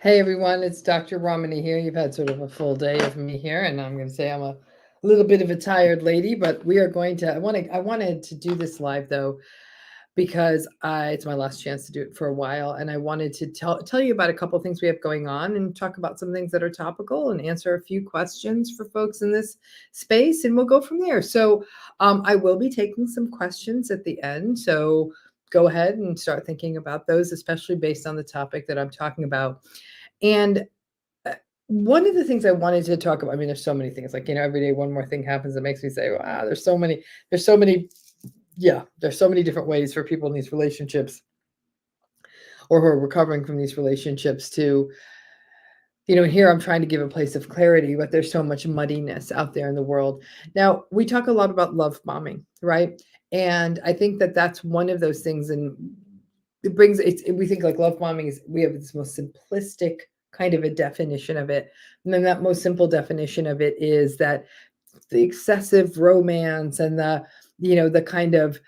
Hey everyone, it's Dr. Ramani here. You've had sort of a full day of me here, and I'm going to say I'm a little bit of a tired lady, but we are going to. I wanted to do this live though because it's my last chance to do it for a while, and I wanted to tell you about a couple of things we have going on and talk about some things that are topical and answer a few questions for folks in this space, and we'll go from there. So I will be taking some questions at the end. So go ahead and start thinking about those, especially based on the topic that I'm talking about. And one of the things I wanted to talk about, I mean, there's so many things, like, every day one more thing happens that makes me say, wow, there's so many, yeah, there's so many different ways for people in these relationships or who are recovering from these relationships to, and here I'm trying to give a place of clarity, but there's so much muddiness out there in the world. Now, we talk a lot about love bombing, right? And I think that that's one of those things, and we think like love bombing is, we have this most simplistic kind of a definition of it. And then that most simple definition of it is that the excessive romance and the kind of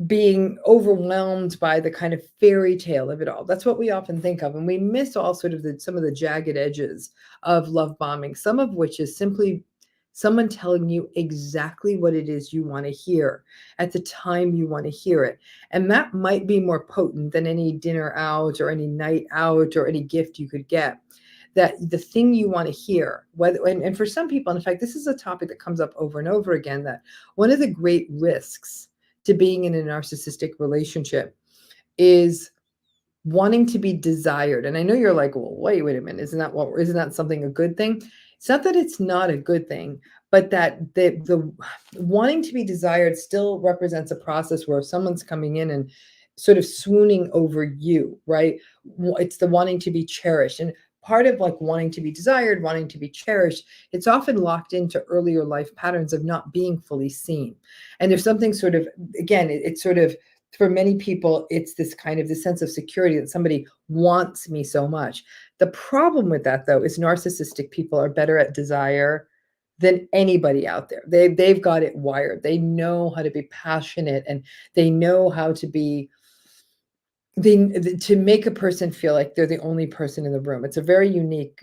being overwhelmed by the kind of fairy tale of it all. That's what we often think of. And we miss all sort of some of the jagged edges of love bombing, some of which is simply someone telling you exactly what it is you want to hear at the time you want to hear it. And that might be more potent than any dinner out or any night out or any gift you could get. That the thing you want to hear, whether and for some people, in fact, this is a topic that comes up over and over again, that one of the great risks to being in a narcissistic relationship is wanting to be desired. And I know you're like, well, wait a minute, isn't that something a good thing? It's not that it's not a good thing, but that the wanting to be desired still represents a process where someone's coming in and sort of swooning over you, right? It's the wanting to be cherished. And part of like wanting to be desired, wanting to be cherished, it's often locked into earlier life patterns of not being fully seen. And there's something sort of, again, it's sort of, for many people, it's this kind of this sense of security that somebody wants me so much. The problem with that, though, is narcissistic people are better at desire than anybody out there. They've got it wired. They know how to be passionate, and they know how to be to make a person feel like they're the only person in the room. It's a very unique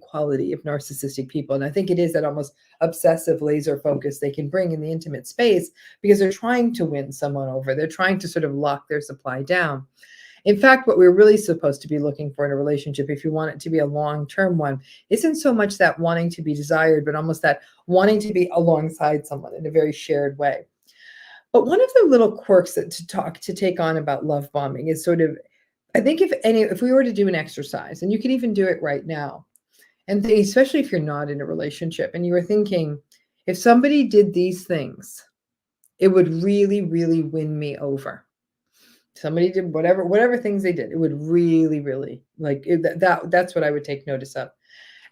quality of narcissistic people. And I think it is that almost obsessive laser focus they can bring in the intimate space, because they're trying to win someone over. They're trying to sort of lock their supply down. In fact, what we're really supposed to be looking for in a relationship, if you want it to be a long-term one, isn't so much that wanting to be desired, but almost that wanting to be alongside someone in a very shared way. But one of the little quirks that to take on about love bombing is sort of, I think if we were to do an exercise, and you can even do it right now, and especially if you're not in a relationship and you were thinking, if somebody did these things, it would really, really win me over. Somebody did whatever things they did, it would really, really that's what I would take notice of.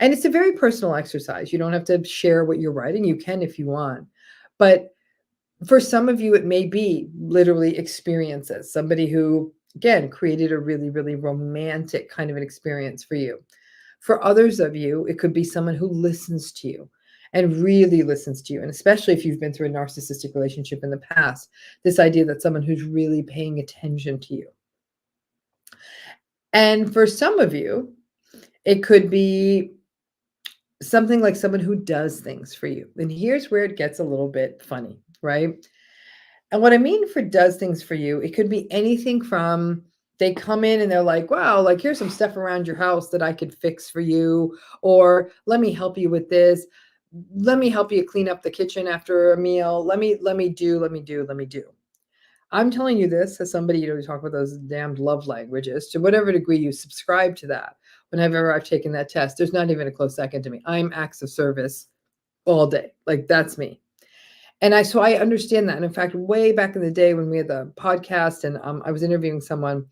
And it's a very personal exercise. You don't have to share what you're writing. You can if you want, but for some of you, it may be literally experiences. Somebody who, again, created a really, really romantic kind of an experience for you. For others of you, it could be someone who listens to you and really listens to you. And especially if you've been through a narcissistic relationship in the past, this idea that someone who's really paying attention to you. And for some of you, it could be something like someone who does things for you. And here's where it gets a little bit funny, right? And what I mean for does things for you, it could be anything from they come in and they're like, wow, like here's some stuff around your house that I could fix for you, or let me help you with this. Let me help you clean up the kitchen after a meal. Let me do. I'm telling you this as somebody, we talk about those damned love languages, to whatever degree you subscribe to that. Whenever I've taken that test, there's not even a close second to me. I'm acts of service all day. Like that's me. And so I understand that. And in fact, way back in the day when we had the podcast and I was interviewing someone,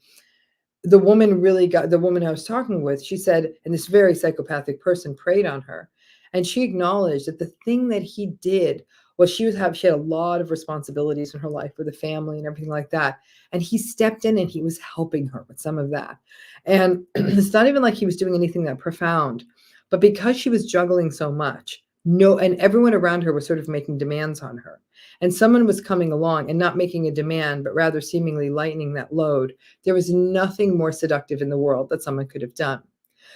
the woman I was talking with, she said, and this very psychopathic person preyed on her. And she acknowledged that the thing that he did was she had a lot of responsibilities in her life with the family and everything like that. And he stepped in and he was helping her with some of that. And it's not even like he was doing anything that profound, but because she was juggling so much, and everyone around her was sort of making demands on her. and someone was coming along and not making a demand, but rather seemingly lightening that load, there was nothing more seductive in the world that someone could have done.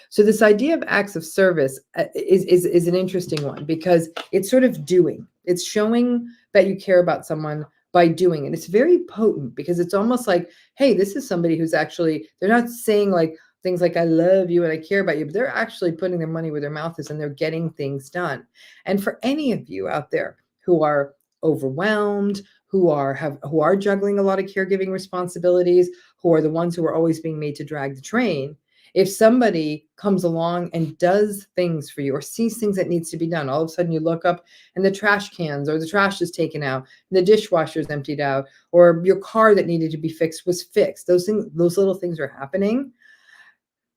So this idea of acts of service is an interesting one because it's sort of doing. It's showing that you care about someone by doing. And it's very potent because it's almost like, hey, this is somebody who's actually, they're not saying like things like, I love you and I care about you, but they're actually putting their money where their mouth is and they're getting things done. And for any of you out there who are overwhelmed, who are juggling a lot of caregiving responsibilities, who are the ones who are always being made to drag the train, if somebody comes along and does things for you or sees things that needs to be done, all of a sudden you look up and the trash cans or the trash is taken out, and the dishwasher is emptied out, or your car that needed to be fixed was fixed. Those things, those little things are happening.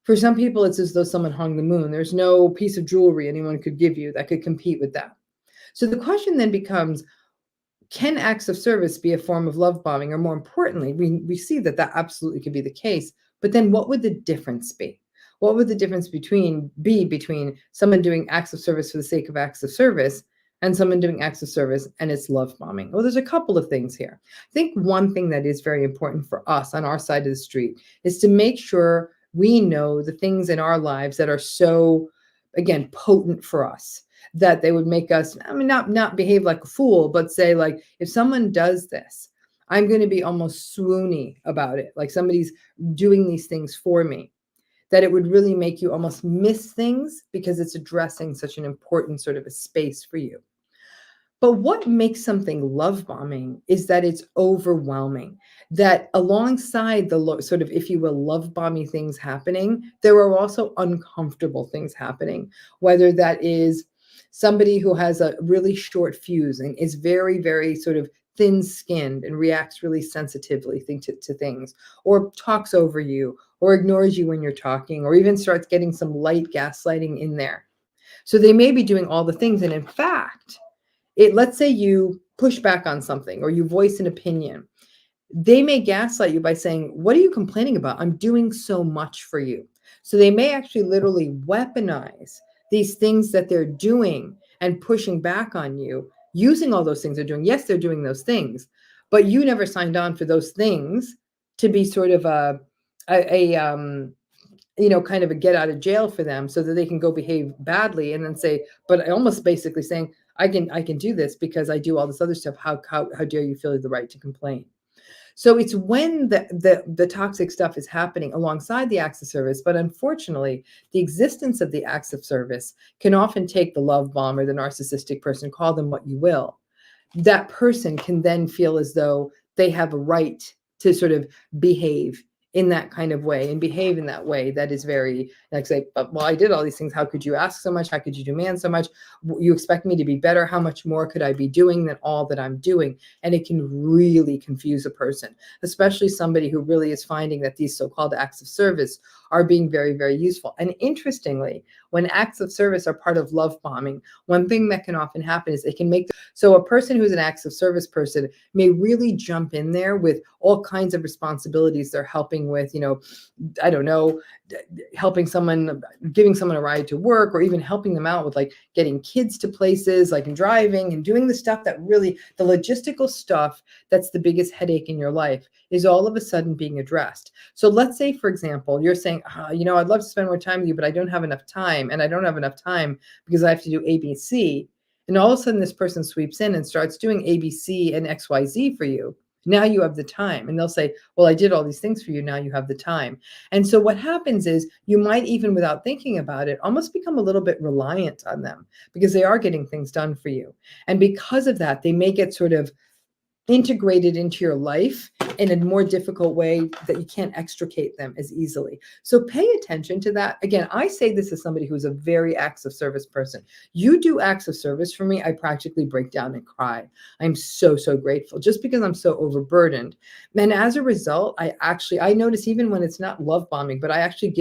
For some people, it's as though someone hung the moon. There's no piece of jewelry anyone could give you that could compete with that. So the question then becomes, can acts of service be a form of love bombing? Or more importantly, we see that that absolutely could be the case. But then what would the difference be? What would the difference between someone doing acts of service for the sake of acts of service and someone doing acts of service and it's love bombing? Well, there's a couple of things here. I think one thing that is very important for us on our side of the street is to make sure we know the things in our lives that are so, again, potent for us, that they would make us, I mean, not behave like a fool, but say like, if someone does this, I'm going to be almost swoony about it. Like somebody's doing these things for me, that it would really make you almost miss things because it's addressing such an important sort of a space for you. But what makes something love bombing is that it's overwhelming, that alongside the sort of, if you will, love bombing things happening, there are also uncomfortable things happening, whether that is somebody who has a really short fuse and is very, very sort of thin-skinned and reacts really sensitively to things, or talks over you, or ignores you when you're talking, or even starts getting some light gaslighting in there. So they may be doing all the things, and in fact, let's say you push back on something or you voice an opinion. They may gaslight you by saying, what are you complaining about? I'm doing so much for you. So they may actually literally weaponize these things that they're doing and pushing back on you, using all those things they're doing. Yes, they're doing those things, but you never signed on for those things to be sort of kind of a get out of jail for them so that they can go behave badly and then say, but almost basically saying, I can do this because I do all this other stuff. How dare you feel the right to complain? So it's when the toxic stuff is happening alongside the acts of service, but unfortunately, the existence of the acts of service can often take the love bomb or the narcissistic person, call them what you will. That person can then feel as though they have a right to sort of behave in that kind of way and behave in that way that is very like, say, well, I did all these things. How could you ask so much? How could you demand so much? You expect me to be better. How much more could I be doing than all that I'm doing? And it can really confuse a person, especially somebody who really is finding that these so-called acts of service are being very, very useful. And interestingly, when acts of service are part of love bombing, one thing that can often happen is it can make so a person who's an acts of service person may really jump in there with all kinds of responsibilities they're helping with, I don't know, helping someone, giving someone a ride to work, or even helping them out with like getting kids to places, like driving and doing the stuff that really, the logistical stuff that's the biggest headache in your life is all of a sudden being addressed. So let's say, for example, you're saying, I'd love to spend more time with you, but I don't have enough time. And I don't have enough time because I have to do ABC. And all of a sudden this person sweeps in and starts doing ABC and XYZ for you. Now you have the time. And they'll say, well, I did all these things for you. Now you have the time. And so what happens is you might, even without thinking about it, almost become a little bit reliant on them because they are getting things done for you. And because of that, they may get sort of integrated into your life in a more difficult way that you can't extricate them as easily. So pay attention to that. Again, I say this as somebody who's a very acts of service person. You do acts of service for me, I practically break down and cry. I'm so, so grateful just because I'm so overburdened. And as a result, I notice even when it's not love bombing, but I actually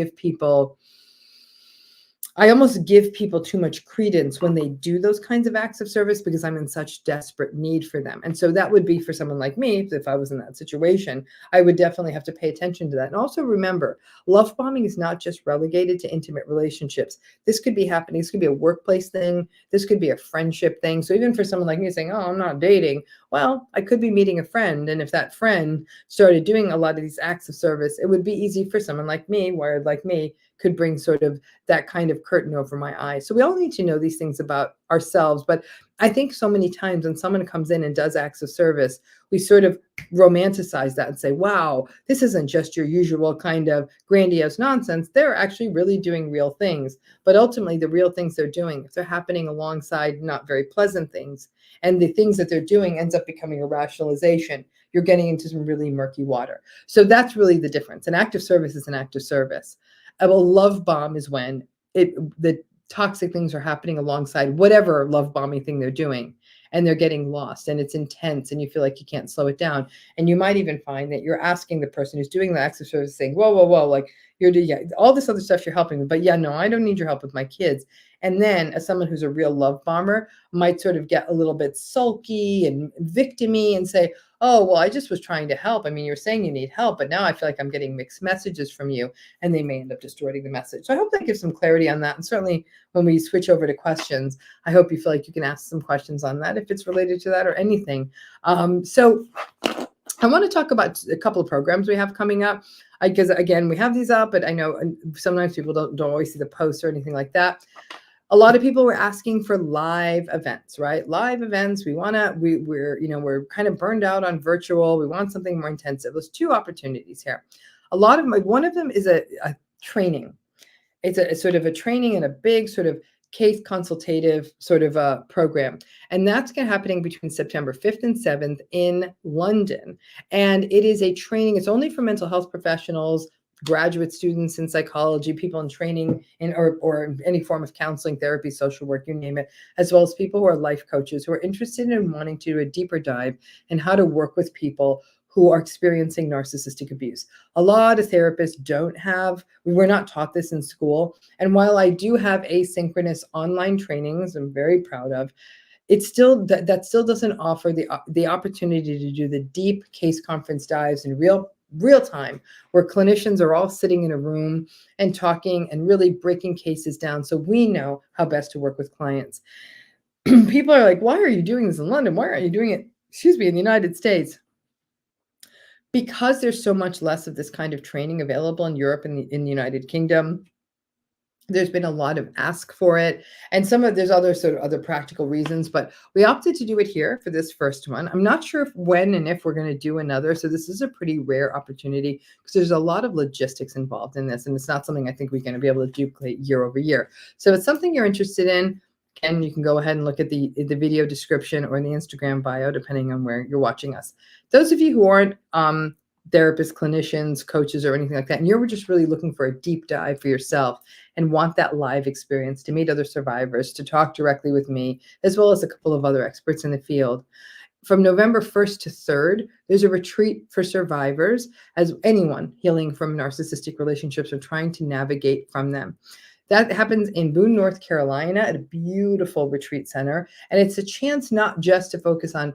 I almost give people too much credence when they do those kinds of acts of service because I'm in such desperate need for them. And so that would be for someone like me, if I was in that situation, I would definitely have to pay attention to that. And also remember, love bombing is not just relegated to intimate relationships. This could be happening. This could be a workplace thing. This could be a friendship thing. So even for someone like me saying, oh, I'm not dating, Well, I could be meeting a friend, and if that friend started doing a lot of these acts of service, it would be easy for someone like me, wired like me, could bring sort of that kind of curtain over my eyes. So we all need to know these things about ourselves. But I think so many times when someone comes in and does acts of service, we sort of romanticize that and say, wow, this isn't just your usual kind of grandiose nonsense. They're actually really doing real things. But ultimately, the real things they're doing, if they're happening alongside not very pleasant things, and the things that they're doing ends up becoming a rationalization, you're getting into some really murky water. So that's really the difference. An act of service is an act of service. A love bomb is when the toxic things are happening alongside whatever love bombing thing they're doing, and they're getting lost, and it's intense, and you feel like you can't slow it down. And you might even find that you're asking the person who's doing the acts of service, saying, whoa, whoa, whoa, like you're doing, yeah, all this other stuff you're helping with, but yeah, no, I don't need your help with my kids. And then as someone who's a real love bomber might sort of get a little bit sulky and victimy and say, oh, well, I just was trying to help. I mean, you're saying you need help, but now I feel like I'm getting mixed messages from you, and they may end up distorting the message. So I hope that gives some clarity on that. And certainly when we switch over to questions, I hope you feel like you can ask some questions on that if it's related to that or anything. So I want to talk about a couple of programs we have coming up, because again, we have these up, but I know sometimes people don't always see the posts or anything like that. A lot of people were asking for live events, right? Live events. We're kind of burned out on virtual. We want something more intensive. There's two opportunities here. One of them is a training. It's a sort of a training and a big sort of case consultative sort of a program. And that's going to happening between September 5th and 7th in London. And it is a training. It's only for mental health professionals, graduate students in psychology, people in training in or any form of counseling, therapy, social work, you name it, as well as people who are life coaches who are interested in wanting to do a deeper dive in how to work with people who are experiencing narcissistic abuse. A lot of therapists we were not taught this in school. And while I do have asynchronous online trainings, I'm very proud of, it's still that still doesn't offer the opportunity to do the deep case conference dives in real time, where clinicians are all sitting in a room and talking and really breaking cases down so we know how best to work with clients. People are like, why are you doing this in London? Why aren't you doing it, in the United States? Because there's so much less of this kind of training available in Europe and in the United Kingdom. There's been a lot of ask for it, and there's other sort of other practical reasons, but we opted to do it here for this first one. I'm not sure when and if we're going to do another, so this is a pretty rare opportunity because there's a lot of logistics involved in this, and it's not something I think we're going to be able to duplicate year over year. So if it's something you're interested in, again, you can go ahead and look at the video description or in the Instagram bio, depending on where you're watching us. Those of you who aren't therapists, clinicians, coaches, or anything like that, and you're just really looking for a deep dive for yourself and want that live experience to meet other survivors, to talk directly with me, as well as a couple of other experts in the field. From November 1st to 3rd, there's a retreat for survivors, as anyone healing from narcissistic relationships or trying to navigate from them. That happens in Boone, North Carolina, at a beautiful retreat center. And it's a chance not just to focus on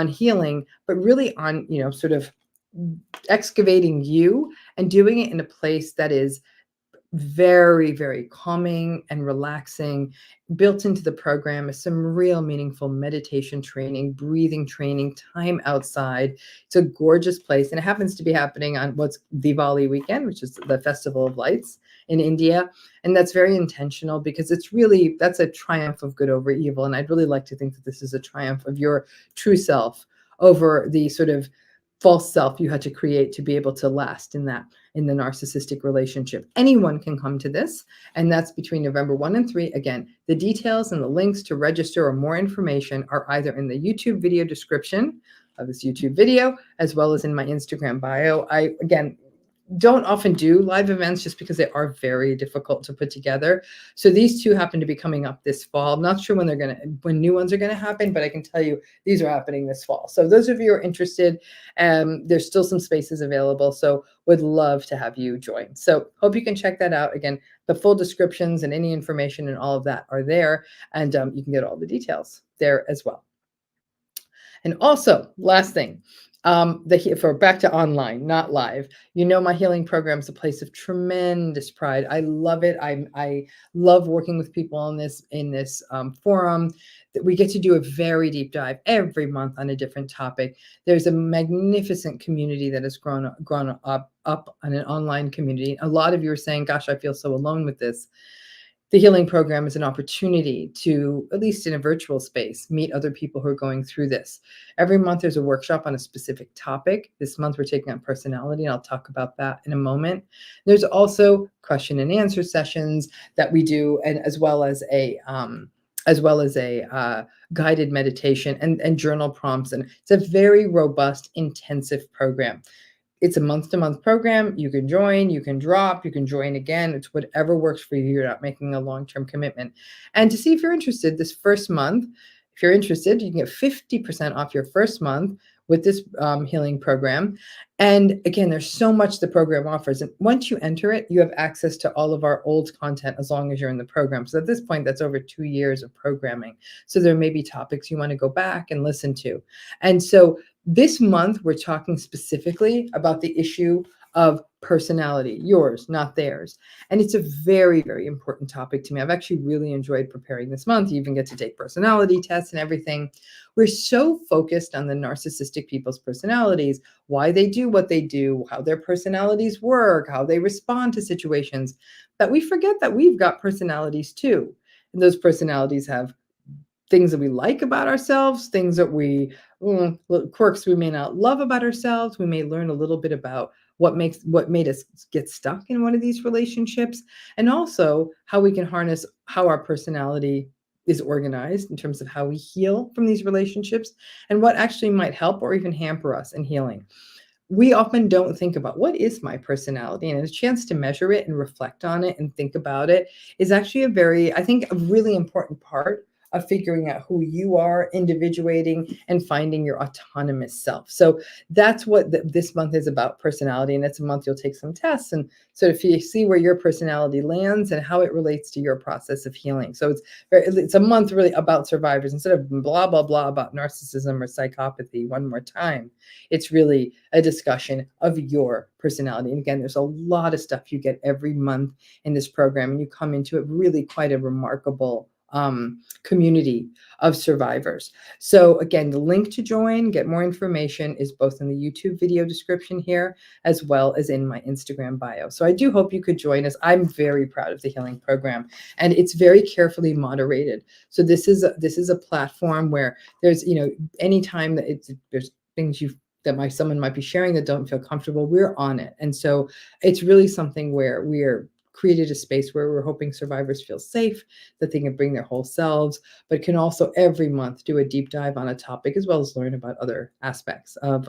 healing, but really on, sort of excavating you and doing it in a place that is very, very calming and relaxing. Built into the program is some real meaningful meditation training, breathing training, time outside. It's a gorgeous place, and it happens to be happening on what's Diwali weekend, which is the Festival of Lights in India. And that's very intentional because that's a triumph of good over evil. And I'd really like to think that this is a triumph of your true self over the sort of false self you had to create to be able to last in the narcissistic relationship. Anyone can come to this, and that's between November 1 and 3. Again, the details and the links to register or more information are either in the YouTube video description of this YouTube video, as well as in my Instagram bio. I, again, don't often do live events just because they are very difficult to put together. So these two happen to be coming up this fall. I'm not sure when new ones are going to happen, but I can tell you these are happening this fall. So those of you who are interested, there's still some spaces available. So would love to have you join. So hope you can check that out. Again, the full descriptions and any information and all of that are there. And you can get all the details there as well. And also, last thing, For back to online, not live. You know, my healing program is a place of tremendous pride. I love it. I love working with people in this forum. That we get to do a very deep dive every month on a different topic. There's a magnificent community that has grown up on an online community. A lot of you are saying, "Gosh, I feel so alone with this." The healing program is an opportunity to, at least in a virtual space, meet other people who are going through this. Every month there's a workshop on a specific topic. This month we're taking on personality, and I'll talk about that in a moment. There's also question and answer sessions that we do, and as well as a guided meditation and journal prompts. And it's a very robust, intensive program. It's a month-to-month program. You can join, you can drop, you can join again. It's whatever works for you. You're not making a long-term commitment. And to see if you're interested, this first month, if you're interested, you can get 50% off your first month with this healing program. And again, there's so much the program offers. And once you enter it, you have access to all of our old content as long as you're in the program. So at this point, that's over 2 years of programming. So there may be topics you want to go back and listen to. And so this month, we're talking specifically about the issue of personality, yours, not theirs. And it's a very, very important topic to me. I've actually really enjoyed preparing this month. You even get to take personality tests and everything. We're so focused on the narcissistic people's personalities, why they do what they do, how their personalities work, how they respond to situations, that we forget that we've got personalities too. And those personalities have things that we like about ourselves, things that quirks we may not love about ourselves. We may learn a little bit about what made us get stuck in one of these relationships, and also how we can harness how our personality is organized in terms of how we heal from these relationships, and what actually might help or even hamper us in healing. We often don't think about what is my personality, and a chance to measure it and reflect on it and think about it is actually I think, a really important part of figuring out who you are, individuating, and finding your autonomous self. So that's what this month is about, personality. And it's a month you'll take some tests and sort of see where your personality lands and how it relates to your process of healing. So it's a month really about survivors. Instead of blah, blah, blah about narcissism or psychopathy one more time, it's really a discussion of your personality. And again, there's a lot of stuff you get every month in this program, and you come into it really quite a remarkable community of survivors. So again, the link to join, get more information, is both in the YouTube video description here, as well as in my Instagram bio. So I do hope you could join us. I'm very proud of the healing program, and it's very carefully moderated. So this is a platform where there's, anytime that there's things someone might be sharing that don't feel comfortable, we're on it. And so it's really something where we're created a space where we're hoping survivors feel safe, that they can bring their whole selves, but can also every month do a deep dive on a topic, as well as learn about other aspects of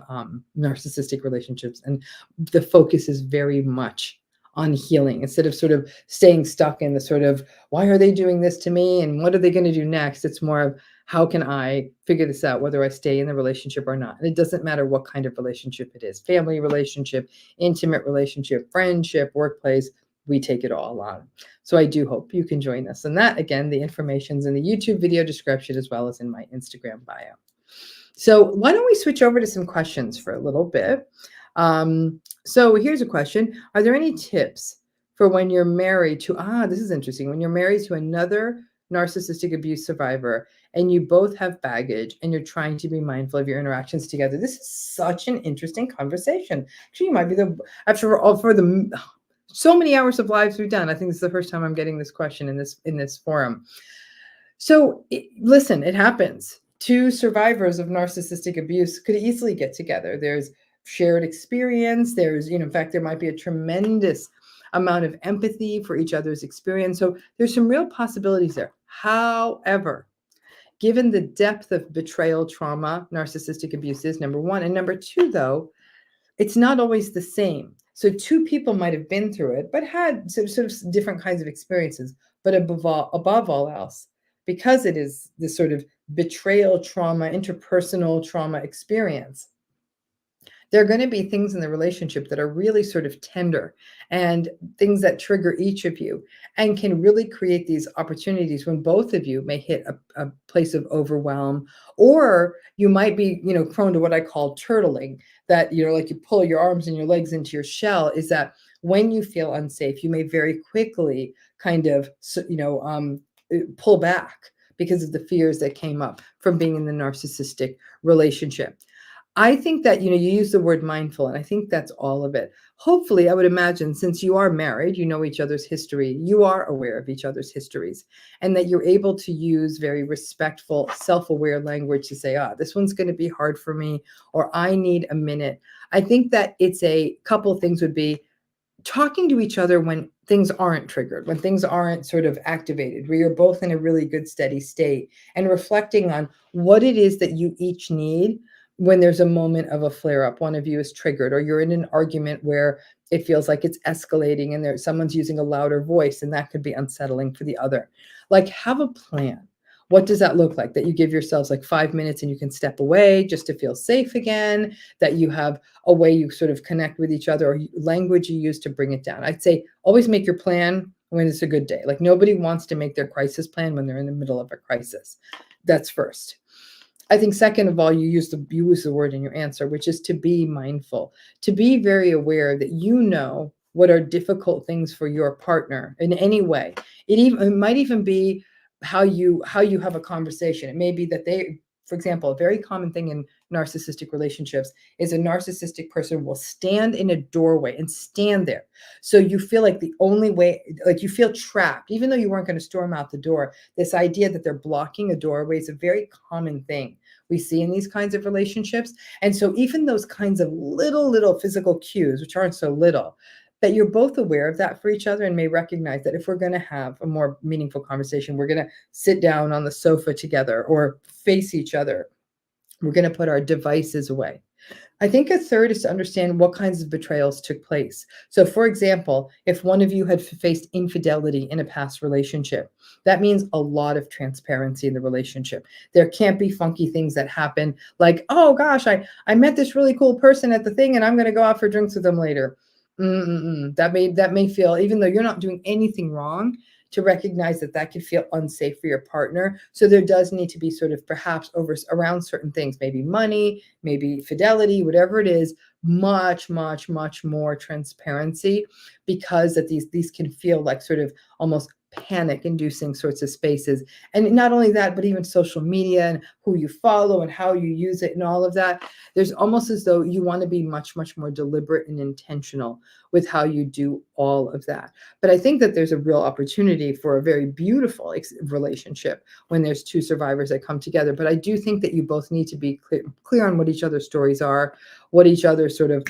narcissistic relationships. And the focus is very much on healing, instead of sort of staying stuck in the sort of, why are they doing this to me and what are they going to do next? It's more of, how can I figure this out, whether I stay in the relationship or not? And it doesn't matter what kind of relationship it is, family relationship, intimate relationship, friendship, workplace, we take it all on. So I do hope you can join us. And that, again, the information's in the YouTube video description, as well as in my Instagram bio. So why don't we switch over to some questions for a little bit? So here's a question. Are there any tips for when you're married to, this is interesting, when you're married to another narcissistic abuse survivor and you both have baggage and you're trying to be mindful of your interactions together? This is such an interesting conversation. Actually, you might be so many hours of lives we've done, I think this is the first time I'm getting this question in this forum. So listen, it happens. Two survivors of narcissistic abuse could easily get together. There's shared experience. There's, in fact, there might be a tremendous amount of empathy for each other's experience. So there's some real possibilities there. However, given the depth of betrayal trauma narcissistic abuse is, number one, and number two, though, it's not always the same. So two people might have been through it, but had sort of different kinds of experiences. But above all else, because it is this sort of betrayal trauma, interpersonal trauma experience, there are going to be things in the relationship that are really sort of tender and things that trigger each of you and can really create these opportunities when both of you may hit a place of overwhelm, or you might be, prone to what I call turtling, that, like you pull your arms and your legs into your shell, is that when you feel unsafe, you may very quickly kind of, pull back because of the fears that came up from being in the narcissistic relationship. I think that, you use the word mindful, and I think that's all of it. Hopefully, I would imagine, since you are married, you know each other's history, you are aware of each other's histories, and that you're able to use very respectful, self-aware language to say, this one's going to be hard for me, or I need a minute. I think that it's a couple things would be talking to each other when things aren't triggered, when things aren't sort of activated, where you're both in a really good, steady state, and reflecting on what it is that you each need when there's a moment of a flare up, one of you is triggered, or you're in an argument where it feels like it's escalating and someone's using a louder voice, and that could be unsettling for the other. Like, have a plan. What does that look like? That you give yourselves like 5 minutes and you can step away just to feel safe again, that you have a way you sort of connect with each other, or language you use to bring it down. I'd say always make your plan when it's a good day. Like, nobody wants to make their crisis plan when they're in the middle of a crisis. That's first. I think second of all, you use the word in your answer, which is to be mindful, to be very aware that what are difficult things for your partner in any way. It might even be how you have a conversation. It may be that for example, a very common thing in narcissistic relationships is a narcissistic person will stand in a doorway and stand there. So you feel like the only way, like you feel trapped, even though you weren't going to storm out the door. This idea that they're blocking a doorway is a very common thing we see in these kinds of relationships. And so even those kinds of little physical cues, which aren't so little, that you're both aware of that for each other and may recognize that if we're going to have a more meaningful conversation, we're going to sit down on the sofa together or face each other. We're going to put our devices away. I think a third is to understand what kinds of betrayals took place. So, for example, if one of you had faced infidelity in a past relationship, that means a lot of transparency in the relationship. There can't be funky things that happen like, oh gosh, I met this really cool person at the thing and I'm going to go out for drinks with them later. That may feel, even though you're not doing anything wrong, to recognize that could feel unsafe for your partner. So there does need to be sort of perhaps around certain things, maybe money, maybe fidelity, whatever it is, much more transparency, because that these can feel like sort of almost panic inducing sorts of spaces. And not only that, but even social media and who you follow and how you use it and all of that. There's almost as though you want to be much more deliberate and intentional with how you do all of that. But I think that there's a real opportunity for a very beautiful relationship when there's two survivors that come together. But I do think that you both need to be clear on what each other's stories are, what each other's sort of,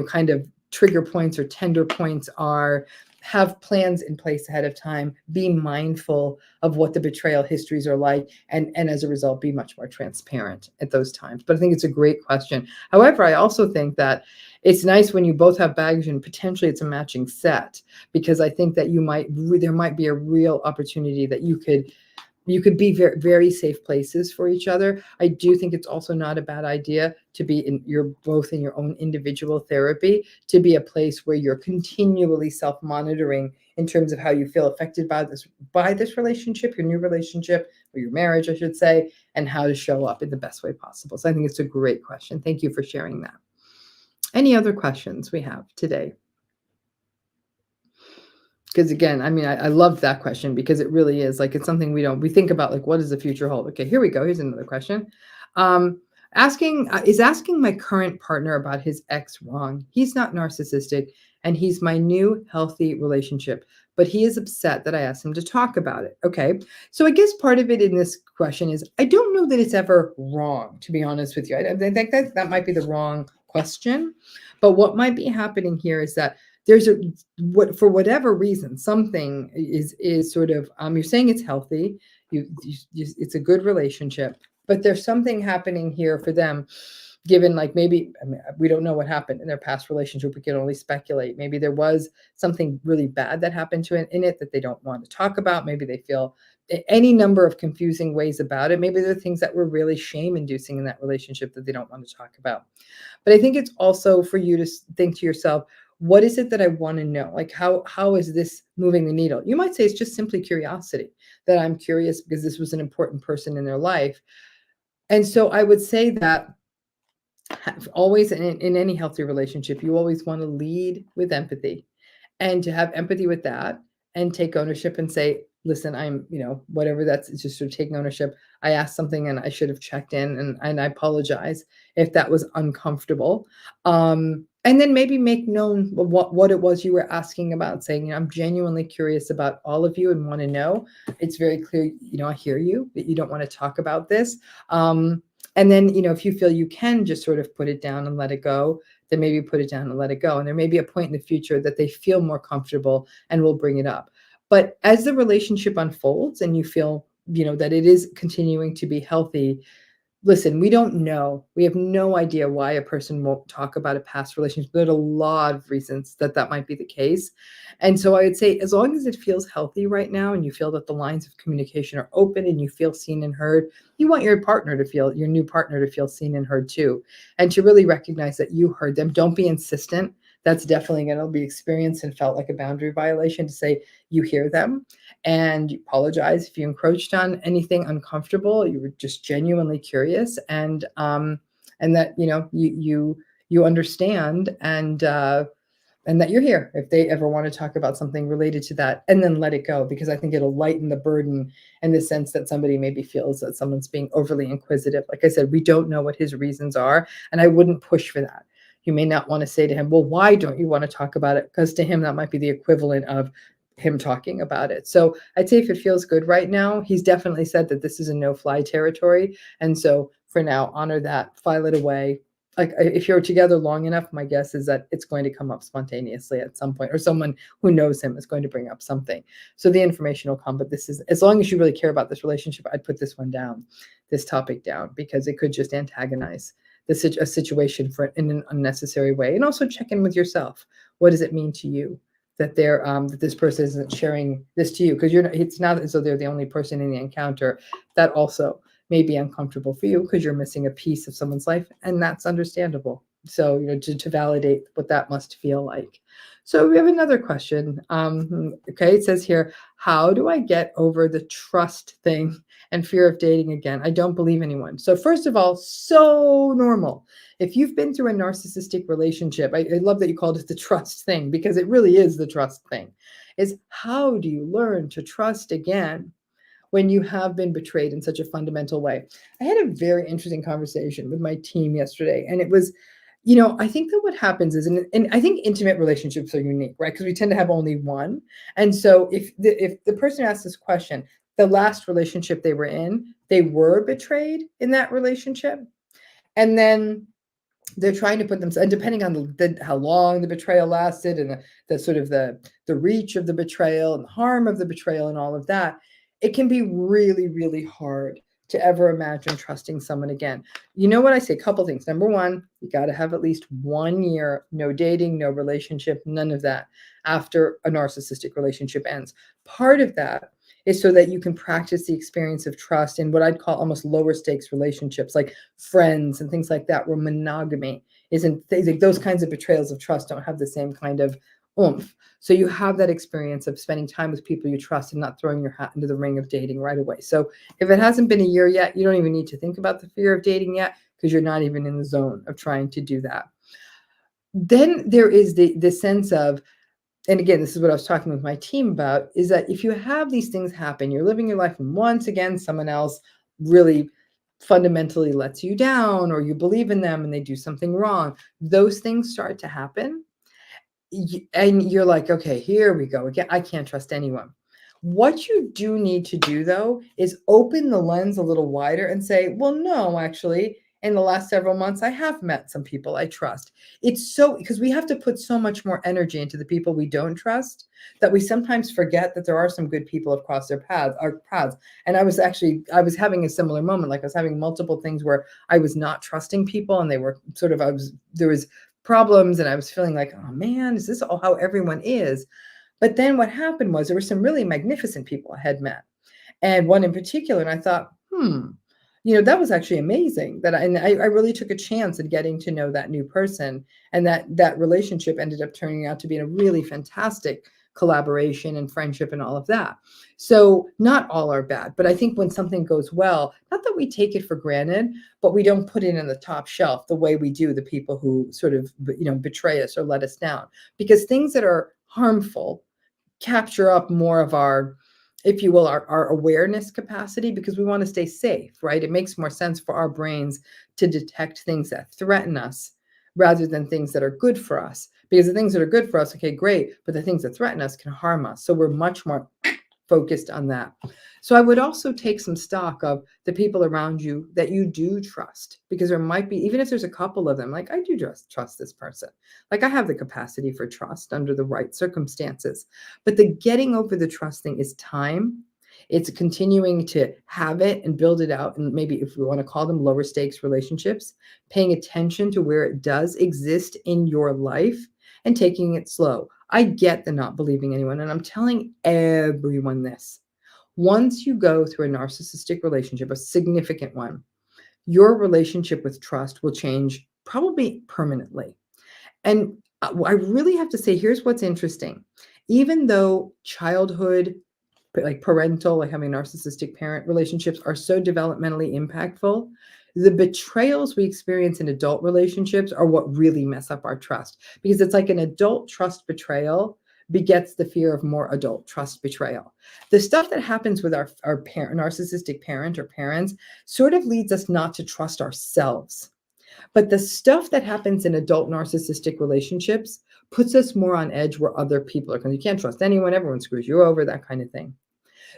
kind of trigger points or tender points are. Have plans in place ahead of time, be mindful of what the betrayal histories are like, and as a result, be much more transparent at those times. But I think it's a great question. However, I also think that it's nice when you both have baggage and potentially it's a matching set, because I think that there might be a real opportunity that you could be very, very safe places for each other. I do think it's also not a bad idea to be you're both in your own individual therapy, to be a place where you're continually self-monitoring in terms of how you feel affected by this relationship, your new relationship, or your marriage, I should say, and how to show up in the best way possible. So I think it's a great question. Thank you for sharing that. Any other questions we have today? Because again, I mean, I love that question because it really is like, it's something we think about, like, what does the future hold? Okay, here we go. Here's another question. Asking my current partner about his ex wrong? He's not narcissistic and he's my new healthy relationship, but he is upset that I asked him to talk about it. Okay. So I guess part of it in this question is, I don't know that it's ever wrong, to be honest with you. I think that might be the wrong question. But what might be happening here is that there's for whatever reason, something is sort of, you're saying it's healthy, it's a good relationship, but there's something happening here for them given like maybe I mean, we don't know what happened in their past relationship. We can only speculate. Maybe there was something really bad that happened to it in it that they don't want to talk about. Maybe they feel any number of confusing ways about it. Maybe there are things that were really shame inducing in that relationship that they don't want to talk about. But I think it's also for you to think to yourself, what is it that I want to know? Like how is this moving the needle? You might say it's just simply curiosity, that I'm curious because this was an important person in their life. And so I would say that always in any healthy relationship, you always want to lead with empathy, and to have empathy with that and take ownership and say, listen, I'm, whatever that's, it's just sort of taking ownership. I asked something and I should have checked in, and I apologize if that was uncomfortable. And then maybe make known what it was you were asking about, saying, I'm genuinely curious about all of you and want to know. It's very clear, I hear you, that you don't want to talk about this. And then, if you feel you can just sort of put it down and let it go, then maybe put it down and let it go. And there may be a point in the future that they feel more comfortable and will bring it up. But as the relationship unfolds and you feel, that it is continuing to be healthy, listen, we don't know. We have no idea why a person won't talk about a past relationship. There are a lot of reasons that might be the case. And so I would say, as long as it feels healthy right now and you feel that the lines of communication are open and you feel seen and heard, you want your new partner to feel seen and heard too. And to really recognize that you heard them. Don't be insistent. That's definitely going to be experienced and felt like a boundary violation, to say you hear them and you apologize if you encroached on anything uncomfortable. You were just genuinely curious, and that you understand, and that you're here if they ever want to talk about something related to that, and then let it go, because I think it'll lighten the burden in the sense that somebody maybe feels that someone's being overly inquisitive. Like I said, we don't know what his reasons are, and I wouldn't push for that. You may not want to say to him, well, why don't you want to talk about it? Because to him, that might be the equivalent of him talking about it. So I'd say if it feels good right now, he's definitely said that this is a no-fly territory. And so for now, honor that, file it away. Like if you're together long enough, my guess is that it's going to come up spontaneously at some point, or someone who knows him is going to bring up something. So the information will come, but this is, as long as you really care about this relationship, I'd put this one down, this topic down, because it could just antagonize a situation in an unnecessary way. And also check in with yourself. What does it mean to you that that this person isn't sharing this to you? Because it's not as though they're the only person in the encounter. That also may be uncomfortable for you because you're missing a piece of someone's life, and that's understandable. So, to validate what that must feel like. So we have another question. Okay, it says here, how do I get over the trust thing and fear of dating again? I don't believe anyone. So first of all, so normal. If you've been through a narcissistic relationship, I love that you called it the trust thing, because it really is the trust thing. Is how do you learn to trust again when you have been betrayed in such a fundamental way? I had a very interesting conversation with my team yesterday, and it was, I think that what happens is, and I think intimate relationships are unique, right? Because we tend to have only one. And so if the person asks this question, the last relationship they were in, they were betrayed in that relationship. And then they're trying to put themselves, and depending on how long the betrayal lasted, and the sort of the reach of the betrayal and the harm of the betrayal and all of that, it can be really, really hard to ever imagine trusting someone again. You know what I say? A couple things. Number one, you got to have at least 1 year, no dating, no relationship, none of that after a narcissistic relationship ends. Part of that is so that you can practice the experience of trust in what I'd call almost lower stakes relationships, like friends and things like that, where monogamy isn't, like those kinds of betrayals of trust don't have the same kind of oomph. So you have that experience of spending time with people you trust and not throwing your hat into the ring of dating right away. So if it hasn't been a year yet, you don't even need to think about the fear of dating yet, because you're not even in the zone of trying to do that. Then there is the sense of, and again, this is what I was talking with my team about, is that if you have these things happen, you're living your life, and once again, someone else really fundamentally lets you down, or you believe in them and they do something wrong, those things start to happen. And you're like, okay, here we go again. I can't trust anyone. What you do need to do, though, is open the lens a little wider and say, well, no, actually. in the last several months, I have met some people I trust. It's so because we have to put so much more energy into the people we don't trust that we sometimes forget that there are some good people across our paths. And I was having a similar moment. Like I was having multiple things where I was not trusting people and they were sort of, there was problems and I was feeling like, oh man, is this all how everyone is? But then what happened was there were some really magnificent people I had met, and one in particular, and I thought, that was actually amazing. I really took a chance in getting to know that new person, and that relationship ended up turning out to be a really fantastic collaboration and friendship and all of that. So not all are bad, but I think when something goes well, not that we take it for granted, but we don't put it in the top shelf the way we do the people who sort of betray us or let us down, because things that are harmful capture up more of our, if you will, our awareness capacity, because we want to stay safe, right? It makes more sense for our brains to detect things that threaten us rather than things that are good for us. Because the things that are good for us, okay, great, but the things that threaten us can harm us. So we're much more focused on that. So I would also take some stock of the people around you that you do trust, because there might be, even if there's a couple of them, like I do just trust this person. Like I have the capacity for trust under the right circumstances. But the getting over the trust thing is time. It's continuing to have it and build it out. And maybe if we want to call them lower stakes relationships, paying attention to where it does exist in your life and taking it slow. I get the not believing anyone, and I'm telling everyone this. Once you go through a narcissistic relationship, a significant one, your relationship with trust will change probably permanently. And I really have to say, here's what's interesting. Even though childhood, like parental, like having narcissistic parent relationships are so developmentally impactful, the betrayals we experience in adult relationships are what really mess up our trust, because it's like an adult trust betrayal begets the fear of more adult trust betrayal. The stuff that happens with our parent, narcissistic parent or parents sort of leads us not to trust ourselves. But the stuff that happens in adult narcissistic relationships puts us more on edge where other people are, because you can't trust anyone, everyone screws you over, that kind of thing.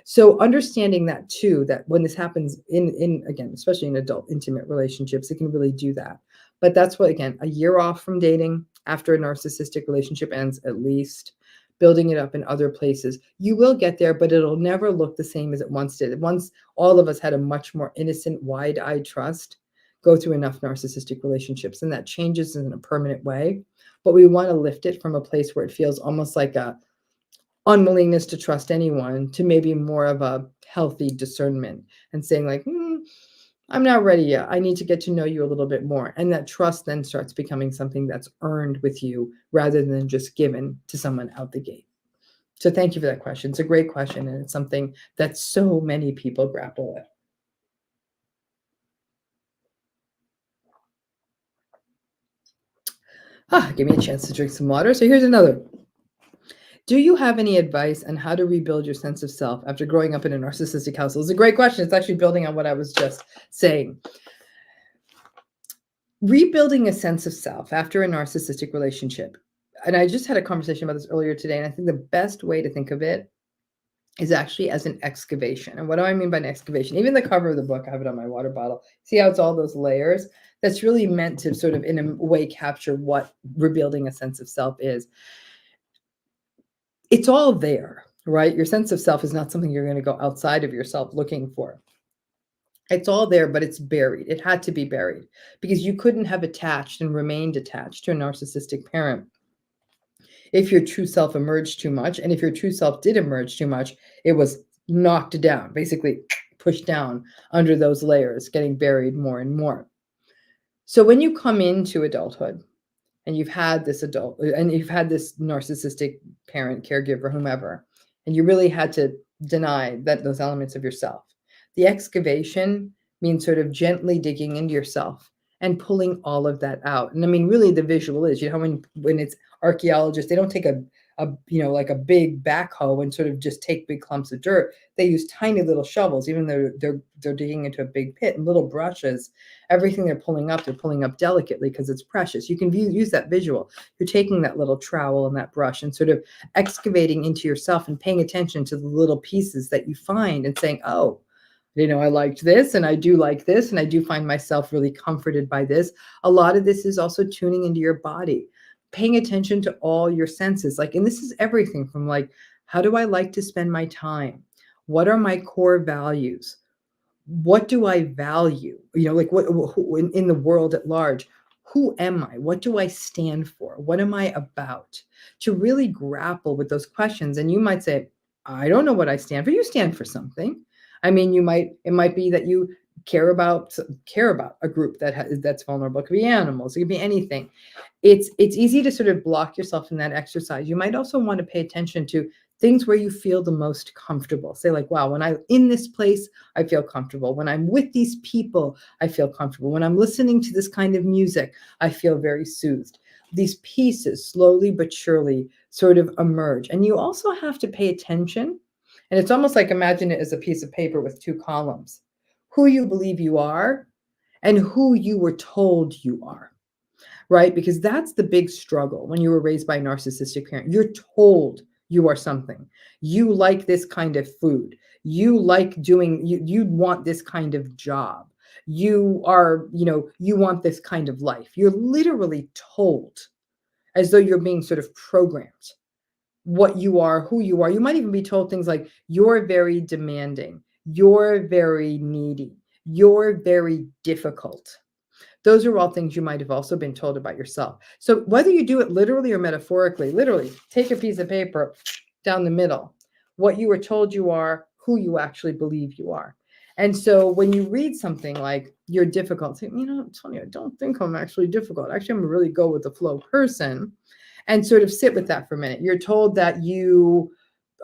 So understanding that too, that when this happens in again, especially in adult intimate relationships, it can really do that. But that's what, again, a year off from dating after a narcissistic relationship ends, at least building it up in other places. You will get there, but it'll never look the same as it once did. Once all of us had a much more innocent, wide-eyed trust, go through enough narcissistic relationships, and that changes in a permanent way. But we want to lift it from a place where it feels almost like a unwillingness to trust anyone to maybe more of a healthy discernment and saying like, I'm not ready yet. I need to get to know you a little bit more. And that trust then starts becoming something that's earned with you rather than just given to someone out the gate. So thank you for that question. It's a great question, and it's something that so many people grapple with. Give me a chance to drink some water. So here's another. Do you have any advice on how to rebuild your sense of self after growing up in a narcissistic household? It's a great question. It's actually building on what I was just saying. Rebuilding a sense of self after a narcissistic relationship. And I just had a conversation about this earlier today, and I think the best way to think of it is actually as an excavation. And what do I mean by an excavation? Even the cover of the book, I have it on my water bottle. See how it's all those layers? That's really meant to sort of, in a way, capture what rebuilding a sense of self is. It's all there, right? Your sense of self is not something you're going to go outside of yourself looking for. It's all there, but it's buried. It had to be buried because you couldn't have attached and remained attached to a narcissistic parent if your true self emerged too much. And if your true self did emerge too much, it was knocked down, basically pushed down under those layers, getting buried more and more. So when you come into adulthood, and you've had this narcissistic parent, caregiver, whomever, and you really had to deny those elements of yourself. The excavation means sort of gently digging into yourself and pulling all of that out. And I mean, really the visual is, when it's archaeologists, they don't take like a big backhoe and sort of just take big clumps of dirt. They use tiny little shovels, even though they're digging into a big pit, and little brushes. Everything they're pulling up delicately because it's precious. You can use that visual. You're taking that little trowel and that brush and sort of excavating into yourself and paying attention to the little pieces that you find and saying, oh, I liked this and I do like this and I do find myself really comforted by this. A lot of this is also tuning into your body, paying attention to all your senses. Like, and this is everything from like, how do I like to spend my time? What are my core values? What do I value? Like what in the world at large, who am I? What do I stand for? What am I about? To really grapple with those questions. And you might say, I don't know what I stand for. You stand for something. I mean, it might be that you care about a group that's vulnerable. It could be animals, it could be anything. It's easy to sort of block yourself in that exercise. You might also want to pay attention to things where you feel the most comfortable. Say like, wow, when I'm in this place, I feel comfortable. When I'm with these people, I feel comfortable. When I'm listening to this kind of music, I feel very soothed. These pieces slowly but surely sort of emerge. And you also have to pay attention. And it's almost like, imagine it as a piece of paper with two columns: who you believe you are and who you were told you are, right? Because that's the big struggle when you were raised by a narcissistic parent. You're told you are something. You like this kind of food. You like doing, you want this kind of job. You are, you want this kind of life. You're literally told, as though you're being sort of programmed, what you are, who you are. You might even be told things like, you're very demanding, you're very needy, you're very difficult. Those are all things you might have also been told about yourself. So whether you do it literally or metaphorically, literally take a piece of paper down the middle, what you were told you are, who you actually believe you are. And so when you read something like you're difficult, say, Tony, I don't think I'm actually difficult. Actually, I'm a really go with the flow person, and sort of sit with that for a minute. You're told that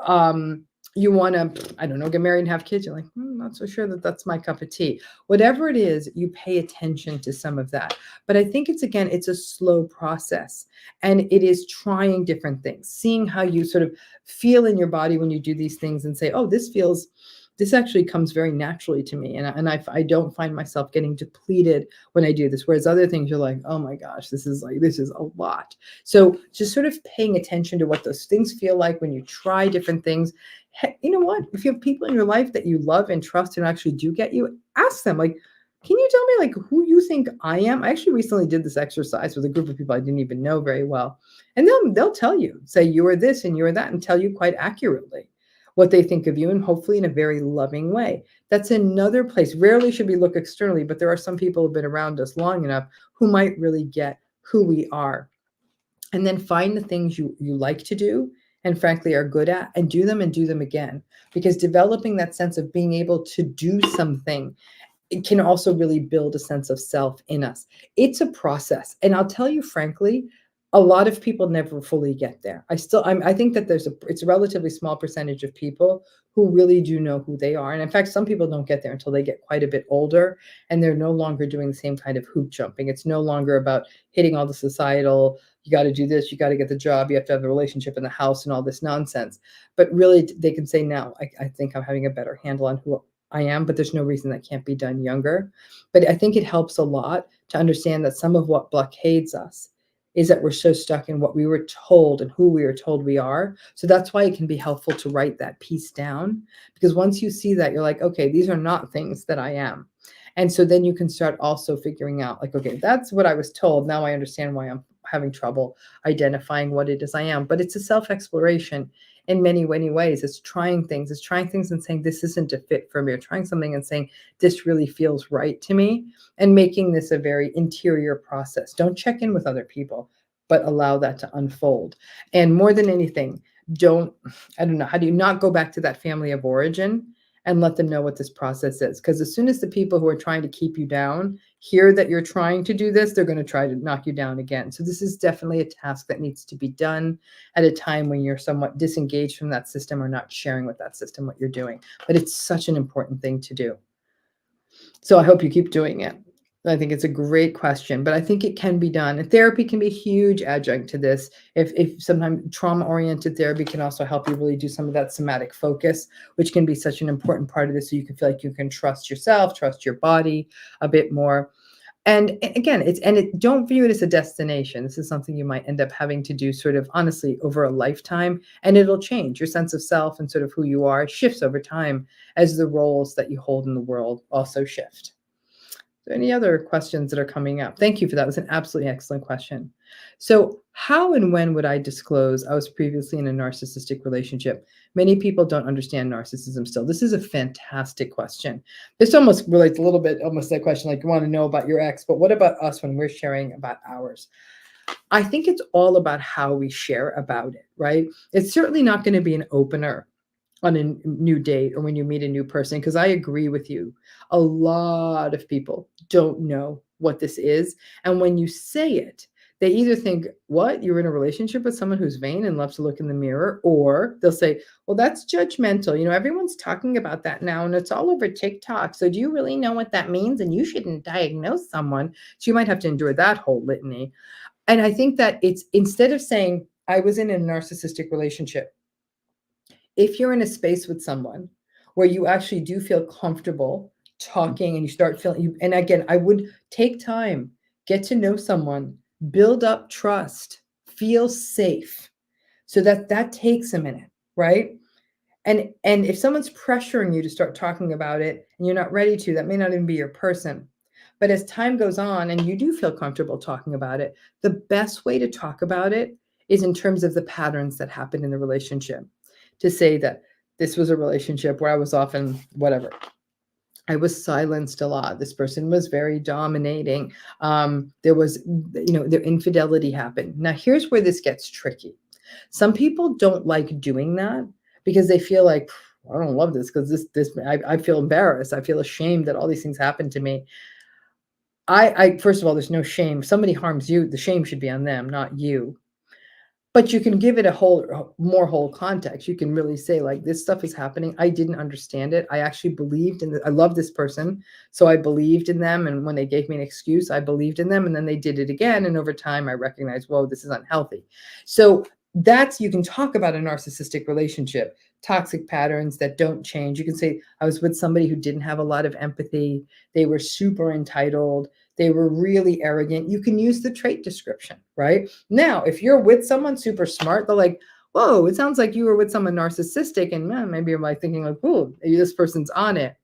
um, you want to, I don't know, get married and have kids. You're like, I'm not so sure that that's my cup of tea. Whatever it is, you pay attention to some of that. But I think it's a slow process, and it is trying different things, seeing how you sort of feel in your body when you do these things and say, oh, this actually comes very naturally to me. And I don't find myself getting depleted when I do this. Whereas other things, you're like, oh my gosh, this is a lot. So just sort of paying attention to what those things feel like when you try different things. You know what? If you have people in your life that you love and trust and actually do get you, ask them, like, can you tell me like who you think I am? I actually recently did this exercise with a group of people I didn't even know very well. And they'll tell you, say you are this and you are that, and tell you quite accurately what they think of you, and hopefully in a very loving way. That's another place. Rarely should we look externally, but there are some people who've been around us long enough who might really get who we are. And then find the things you like to do and frankly are good at, and do them again. Because developing that sense of being able to do something, it can also really build a sense of self in us. It's a process. And I'll tell you frankly, a lot of people never fully get there. I think that it's a relatively small percentage of people who really do know who they are. And in fact, some people don't get there until they get quite a bit older, and they're no longer doing the same kind of hoop jumping. It's no longer about hitting all the societal, you got to do this, you got to get the job, you have to have a relationship in the house and all this nonsense. But really they can say now, I think I'm having a better handle on who I am, but there's no reason that can't be done younger. But I think it helps a lot to understand that some of what blockades us is that we're so stuck in what we were told and who we were told we are. So that's why it can be helpful to write that piece down, because once you see that, you're like, okay, these are not things that I am. And so then you can start also figuring out like, okay, that's what I was told. Now I understand why I'm having trouble identifying what it is I am. But it's a self-exploration in many, many ways. It's trying things. It's trying things and saying, this isn't a fit for me, or trying something and saying, this really feels right to me, and making this a very interior process. Don't check in with other people, but allow that to unfold. And more than anything, I don't know, how do you not go back to that family of origin and let them know what this process is? Because as soon as the people who are trying to keep you down hear that you're trying to do this, they're going to try to knock you down again. So this is definitely a task that needs to be done at a time when you're somewhat disengaged from that system, or not sharing with that system what you're doing. But it's such an important thing to do. So I hope you keep doing it. I think it's a great question, but I think it can be done. And therapy can be a huge adjunct to this. If sometimes trauma-oriented therapy can also help you really do some of that somatic focus, which can be such an important part of this, so you can feel like you can trust yourself, trust your body a bit more. Again, don't view it as a destination. This is something you might end up having to do sort of honestly over a lifetime, and it'll change. Your sense of self and sort of who you are shifts over time as the roles that you hold in the world also shift. There any other questions that are coming up? Thank you for that. It was an absolutely excellent question. So, how and when would I disclose I was previously in a narcissistic relationship? Many people don't understand narcissism still. This is a fantastic question. This almost relates a little bit, almost that question like you want to know about your ex, but what about us when we're sharing about ours? I think it's all about how we share about it, right? It's certainly not going to be an opener on a new date or when you meet a new person, because I agree with you. A lot of people don't know what this is. And when you say it, they either think, what, you're in a relationship with someone who's vain and loves to look in the mirror, or they'll say, well, that's judgmental. You know, everyone's talking about that now and it's all over TikTok. So do you really know what that means? And you shouldn't diagnose someone. So you might have to endure that whole litany. And I think that it's instead of saying, I was in a narcissistic relationship, if you're in a space with someone where you actually do feel comfortable talking and you start feeling you, and again, I would take time, get to know someone, build up trust, feel safe, so that takes a minute, right? And if someone's pressuring you to start talking about it and you're not ready to, that may not even be your person. But as time goes on and you do feel comfortable talking about it, the best way to talk about it is in terms of the patterns that happened in the relationship. To say that this was a relationship where I was often whatever. I was silenced a lot. This person was very dominating. There was, their infidelity happened. Now, here's where this gets tricky. Some people don't like doing that because they feel like, I don't love this because I feel embarrassed. I feel ashamed that all these things happened to me. I first of all, there's no shame. If somebody harms you, the shame should be on them, not you. But you can give it more whole context. You can really say, like, this stuff is happening. I didn't understand it. I actually believed in I love this person. So I believed in them. And when they gave me an excuse, I believed in them. And then they did it again. And over time, I recognized, whoa, this is unhealthy. So you can talk about a narcissistic relationship, toxic patterns that don't change. You can say, I was with somebody who didn't have a lot of empathy. They were super entitled. They were really arrogant. You can use the trait description, right? Now, if you're with someone super smart, they're like, whoa, it sounds like you were with someone narcissistic. And maybe you're like thinking like, oh, maybe this person's on it.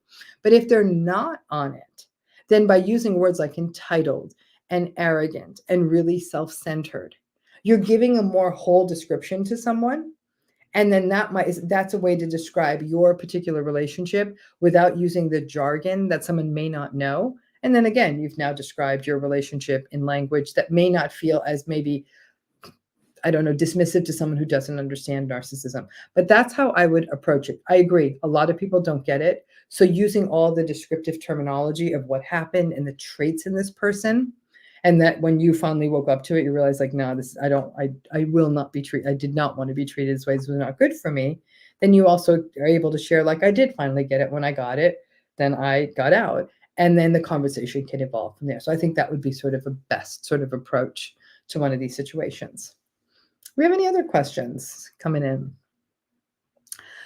But if they're not on it, then by using words like entitled and arrogant and really self-centered, you're giving a more whole description to someone. And then that's a way to describe your particular relationship without using the jargon that someone may not know. And then again, you've now described your relationship in language that may not feel as maybe, I don't know, dismissive to someone who doesn't understand narcissism. But that's how I would approach it. I agree. A lot of people don't get it. So using all the descriptive terminology of what happened and the traits in this person, and that when you finally woke up to it, you realize like, no, I will not be treated. I did not want to be treated this way. This was not good for me. Then you also are able to share, like, I did finally get it when I got it. Then I got out. And then the conversation can evolve from there. So I think that would be sort of a best sort of approach to one of these situations. We have any other questions coming in?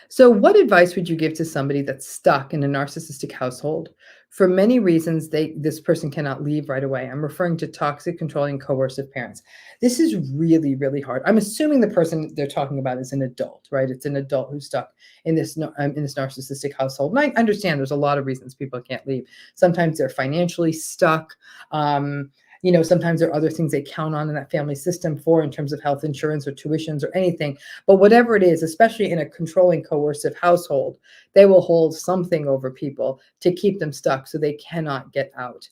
So, what advice would you give to somebody that's stuck in a narcissistic household? For many reasons, this person cannot leave right away. I'm referring to toxic, controlling, coercive parents. This is really, really hard. I'm assuming the person they're talking about is an adult, right? It's an adult who's stuck in this narcissistic household. And I understand there's a lot of reasons people can't leave. Sometimes they're financially stuck. Sometimes there are other things they count on in that family system in terms of health insurance or tuitions or anything. But whatever it is, especially in a controlling, coercive household, they will hold something over people to keep them stuck so they cannot get out.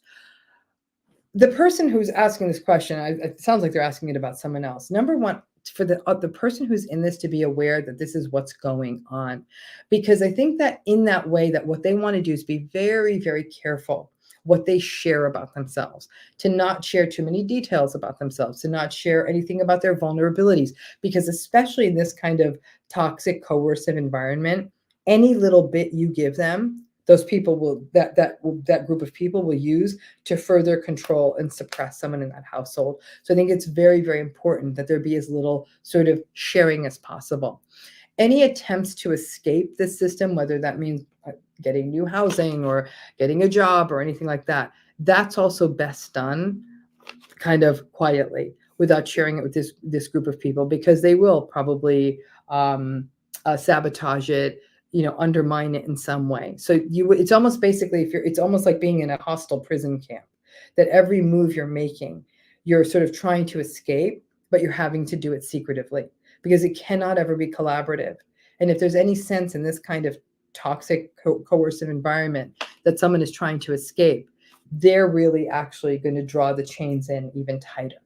The person who's asking this question, it sounds like they're asking it about someone else. Number one, for the person who's in this to be aware that this is what's going on. Because I think that in that way, that what they want to do is be very, very careful what they share about themselves, to not share too many details about themselves, to not share anything about their vulnerabilities, because especially in this kind of toxic, coercive environment, any little bit you give them, those people will that group of people will use to further control and suppress someone in that household. So I think it's very, very important that there be as little sort of sharing as possible. Any attempts to escape this system, whether that means getting new housing or getting a job or anything like that, that's also best done kind of quietly without sharing it with this group of people, because they will probably um, sabotage it, undermine it in some way. So it's almost basically, if you're it's almost like being in a hostile prison camp, that every move you're making, you're sort of trying to escape, but you're having to do it secretively, because it cannot ever be collaborative. And if there's any sense in this kind of toxic coercive environment that someone is trying to escape, they're really actually going to draw the chains in even tighter.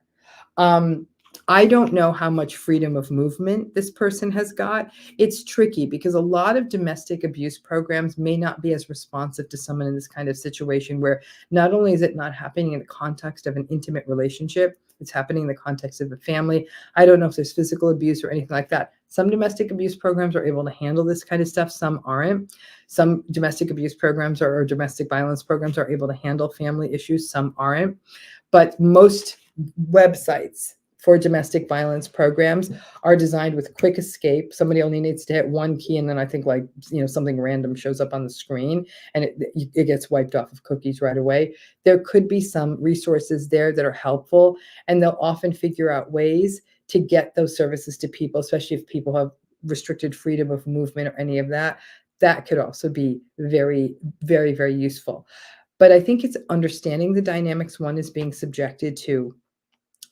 Um, I don't know how much freedom of movement this person has got. It's tricky because a lot of domestic abuse programs may not be as responsive to someone in this kind of situation, where not only is it not happening in the context of an intimate relationship, it's happening in the context of a family. I don't know if there's physical abuse or anything like that. Some domestic abuse programs are able to handle this kind of stuff, some aren't. Some domestic abuse programs or domestic violence programs are able to handle family issues, some aren't. But most websites for domestic violence programs are designed with quick escape. Somebody only needs to hit one key, and then I think, like, something random shows up on the screen, and it gets wiped off of cookies right away. There could be some resources there that are helpful, and they'll often figure out ways to get those services to people, especially if people have restricted freedom of movement or any of that. That could also be very, very, very useful. But I think it's understanding the dynamics one is being subjected to,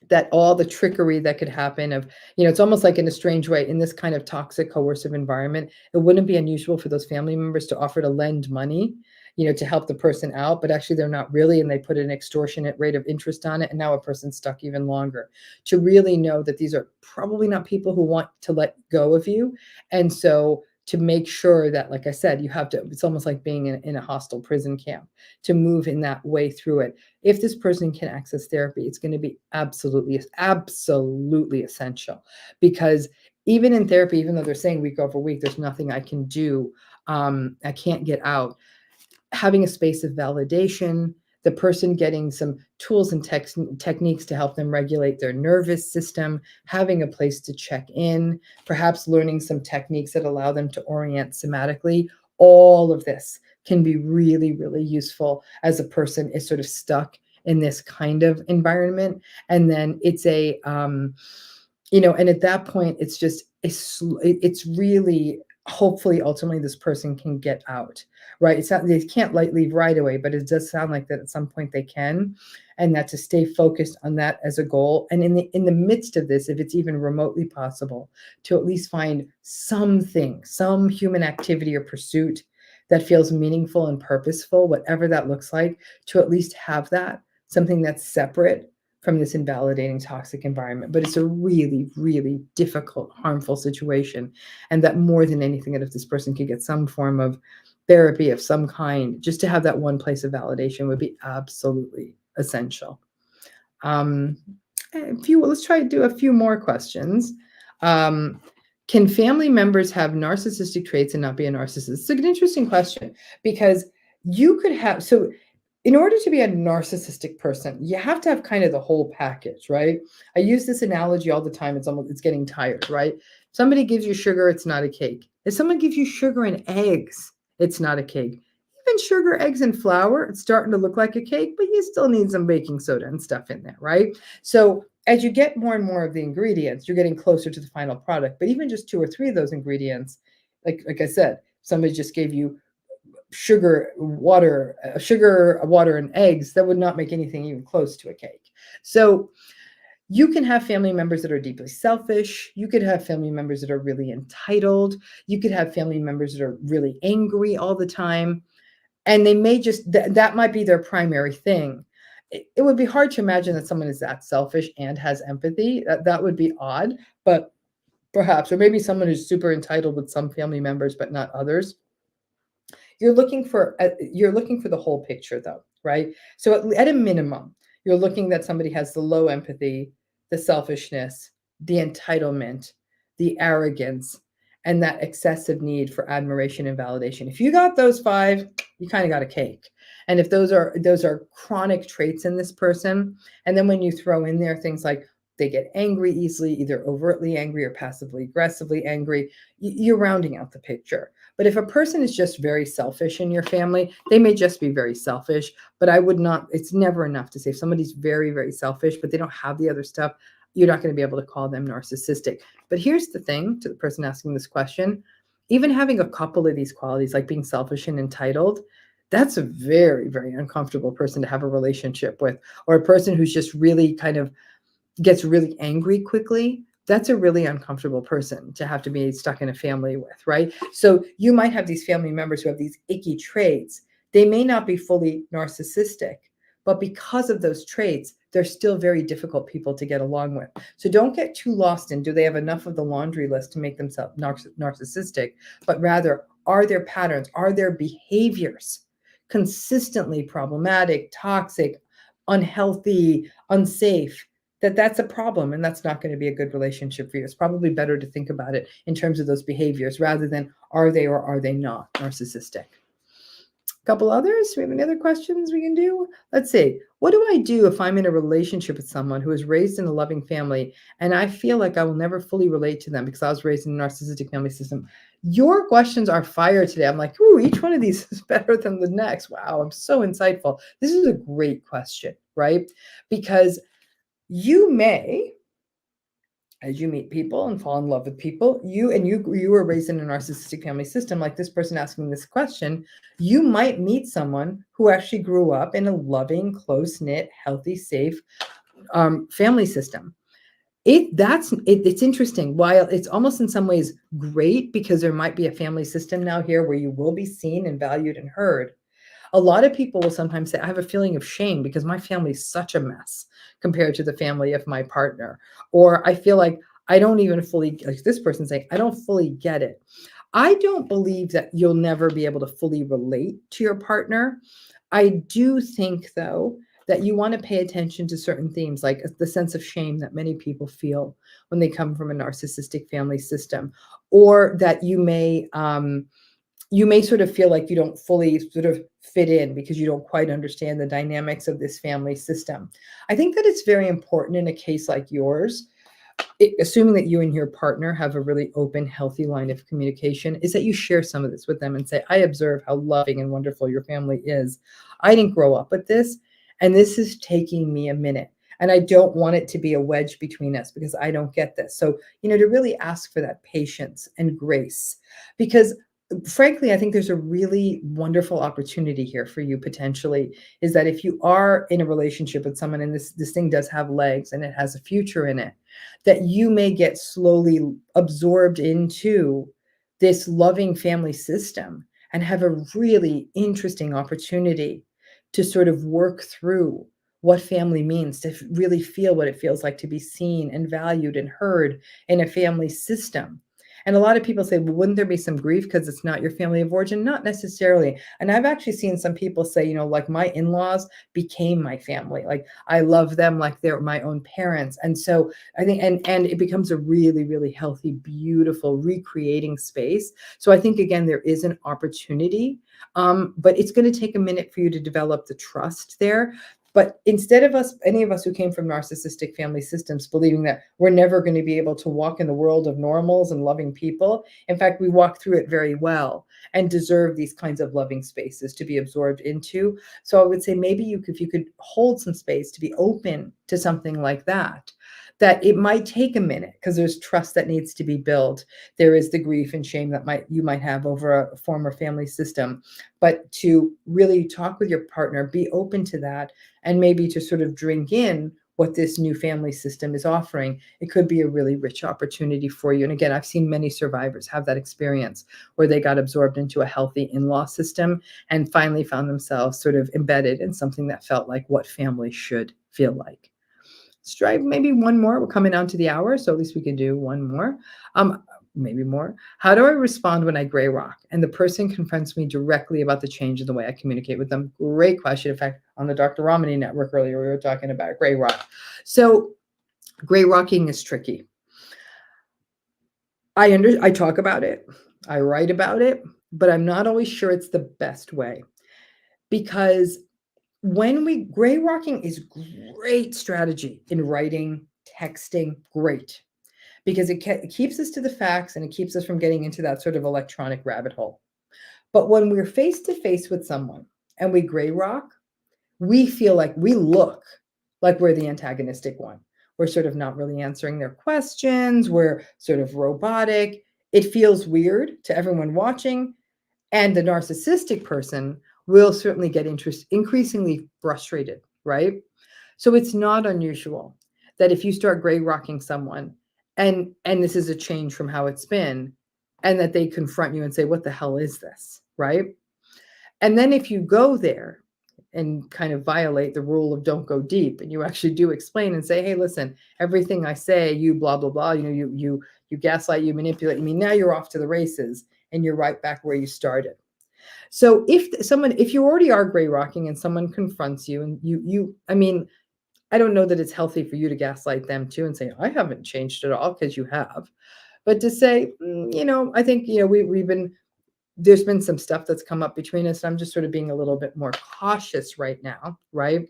that all the trickery that could happen of, it's almost like, in a strange way, in this kind of toxic coercive environment, it wouldn't be unusual for those family members to offer to lend money, to help the person out, but actually they're not really, and they put an extortionate rate of interest on it, and now a person's stuck even longer. To really know that these are probably not people who want to let go of you. And so to make sure that, like I said, you have to, it's almost like being in a hostile prison camp, to move in that way through it. If this person can access therapy, it's going to be absolutely, absolutely essential, because even in therapy, even though they're saying week over week, there's nothing I can do, I can't get out, having a space of validation, the person getting some tools and techniques to help them regulate their nervous system, having a place to check in, perhaps learning some techniques that allow them to orient somatically. All of this can be really, really useful as a person is sort of stuck in this kind of environment. And then it's and at that point, it's really, hopefully, ultimately, this person can get out, right? It's not, they can't leave right away, but it does sound like that at some point they can, and that to stay focused on that as a goal. And in the midst of this, if it's even remotely possible, to at least find something, some human activity or pursuit that feels meaningful and purposeful, whatever that looks like, to at least have that, something that's separate from this invalidating toxic environment. But it's a really, really difficult, harmful situation. And that more than anything, that if this person could get some form of therapy of some kind, just to have that one place of validation would be absolutely essential. Let's try to do a few more questions. Can family members have narcissistic traits and not be a narcissist? It's an interesting question, because you could have, so in order to be a narcissistic person, you have to have kind of the whole package, right? I use this analogy all the time. It's getting tired, right? Somebody gives you sugar, it's not a cake. If someone gives you sugar and eggs, it's not a cake. Even sugar, eggs, and flour, it's starting to look like a cake, but you still need some baking soda and stuff in there, right? So as you get more and more of the ingredients, you're getting closer to the final product. But even just 2 or 3 of those ingredients, like I said, somebody just gave you sugar, water, and eggs, that would not make anything even close to a cake. So you can have family members that are deeply selfish. You could have family members that are really entitled. You could have family members that are really angry all the time. And they may just, that might be their primary thing. It would be hard to imagine that someone is that selfish and has empathy. That would be odd, but perhaps, or maybe someone who's super entitled with some family members, but not others. You're looking for the whole picture, though, right? So at a minimum, you're looking that somebody has the low empathy, the selfishness, the entitlement, the arrogance, and that excessive need for admiration and validation. If you got those 5, you kind of got a cake. And if those are chronic traits in this person, and then when you throw in there things like they get angry easily, either overtly angry or passively aggressively angry, you're rounding out the picture. But if a person is just very selfish in your family, they may just be very selfish, but I would not, it's never enough to say if somebody's very, very selfish, but they don't have the other stuff, you're not going to be able to call them narcissistic. But here's the thing to the person asking this question, even having a couple of these qualities, like being selfish and entitled, that's a very, very uncomfortable person to have a relationship with, or a person who's just really kind of gets really angry quickly. That's a really uncomfortable person to have to be stuck in a family with, right? So you might have these family members who have these icky traits. They may not be fully narcissistic, but because of those traits, they're still very difficult people to get along with. So don't get too lost in, do they have enough of the laundry list to make themselves narcissistic, but rather, are their patterns, are their behaviors consistently problematic, toxic, unhealthy, unsafe? That's a problem, and that's not going to be a good relationship for you. It's probably better to think about it in terms of those behaviors rather than are they or are they not narcissistic. A couple others. We have any other questions we can do? Let's see. What do I do if I'm in a relationship with someone who was raised in a loving family and I feel like I will never fully relate to them because I was raised in a narcissistic family system? Your questions are fire today. I'm like, ooh, each one of these is better than the next. Wow, I'm so insightful. This is a great question, right? Because you may, as you meet people and fall in love with people, you were raised in a narcissistic family system, like this person asking this question, you might meet someone who actually grew up in a loving, close-knit, healthy, safe family system. It's interesting. While it's almost in some ways great because there might be a family system now here where you will be seen and valued and heard, a lot of people will sometimes say, I have a feeling of shame because my family is such a mess compared to the family of my partner. Or I feel like I don't even fully, like this person saying, I don't fully get it. I don't believe that you'll never be able to fully relate to your partner. I do think, though, that you want to pay attention to certain themes, like the sense of shame that many people feel when they come from a narcissistic family system, or that you may sort of feel like you don't fully sort of fit in because you don't quite understand the dynamics of this family system. I think that it's very important in a case like yours, assuming that you and your partner have a really open, healthy line of communication, is that you share some of this with them and say, I observe how loving and wonderful your family is. I didn't grow up with this, and this is taking me a minute. And I don't want it to be a wedge between us because I don't get this. So, to really ask for that patience and grace, because frankly, I think there's a really wonderful opportunity here for you potentially, is that if you are in a relationship with someone and this thing does have legs and it has a future in it, that you may get slowly absorbed into this loving family system and have a really interesting opportunity to sort of work through what family means, to really feel what it feels like to be seen and valued and heard in a family system. And a lot of people say, well, wouldn't there be some grief because it's not your family of origin? Not necessarily. And I've actually seen some people say, like my in-laws became my family. Like I love them like they're my own parents. And so I think, and it becomes a really, really healthy, beautiful, recreating space. So I think, again, there is an opportunity, but it's going to take a minute for you to develop the trust there. But instead of any of us who came from narcissistic family systems believing that we're never going to be able to walk in the world of normals and loving people, in fact, we walk through it very well and deserve these kinds of loving spaces to be absorbed into. So I would say maybe if you could hold some space to be open to something like that it might take a minute because there's trust that needs to be built. There is the grief and shame that you might have over a former family system, but to really talk with your partner, be open to that, and maybe to sort of drink in what this new family system is offering. It could be a really rich opportunity for you. And again, I've seen many survivors have that experience where they got absorbed into a healthy in-law system and finally found themselves sort of embedded in something that felt like what family should feel like. Let's try maybe one more. We're coming down to the hour, so at least we can do one more. Maybe more. How do I respond when I gray rock and the person confronts me directly about the change in the way I communicate with them? Great question. In fact, on the Dr. Ramani network earlier, we were talking about gray rock. So gray rocking is tricky. I talk about it, I write about it, but I'm not always sure it's the best way, because gray rocking is great strategy in writing, texting, great, because it keeps us to the facts and it keeps us from getting into that sort of electronic rabbit hole. But when we're face to face with someone and we gray rock, we feel like we look like we're the antagonistic one. We're sort of not really answering their questions. We're sort of robotic. It feels weird to everyone watching. And the narcissistic person will certainly get increasingly frustrated, right? So it's not unusual that if you start gray rocking someone and this is a change from how it's been, and that they confront you and say, what the hell is this? Right. And then if you go there and kind of violate the rule of don't go deep, and you actually do explain and say, hey, listen, everything I say, you blah, blah, blah, you gaslight, you manipulate. I mean, now you're off to the races and you're right back where you started. So if you already are gray rocking and someone confronts you and I mean, I don't know that it's healthy for you to gaslight them too and say, I haven't changed at all, because you have. But to say, I think, there's been some stuff that's come up between us. And I'm just sort of being a little bit more cautious right now, right?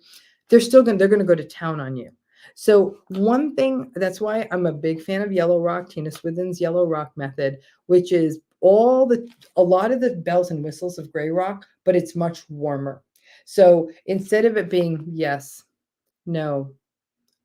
They're going to go to town on you. So one thing, that's why I'm a big fan of Yellow Rock, Tina Swithin's Yellow Rock method, which is a lot of the bells and whistles of gray rock, but it's much warmer. So instead of it being yes, no,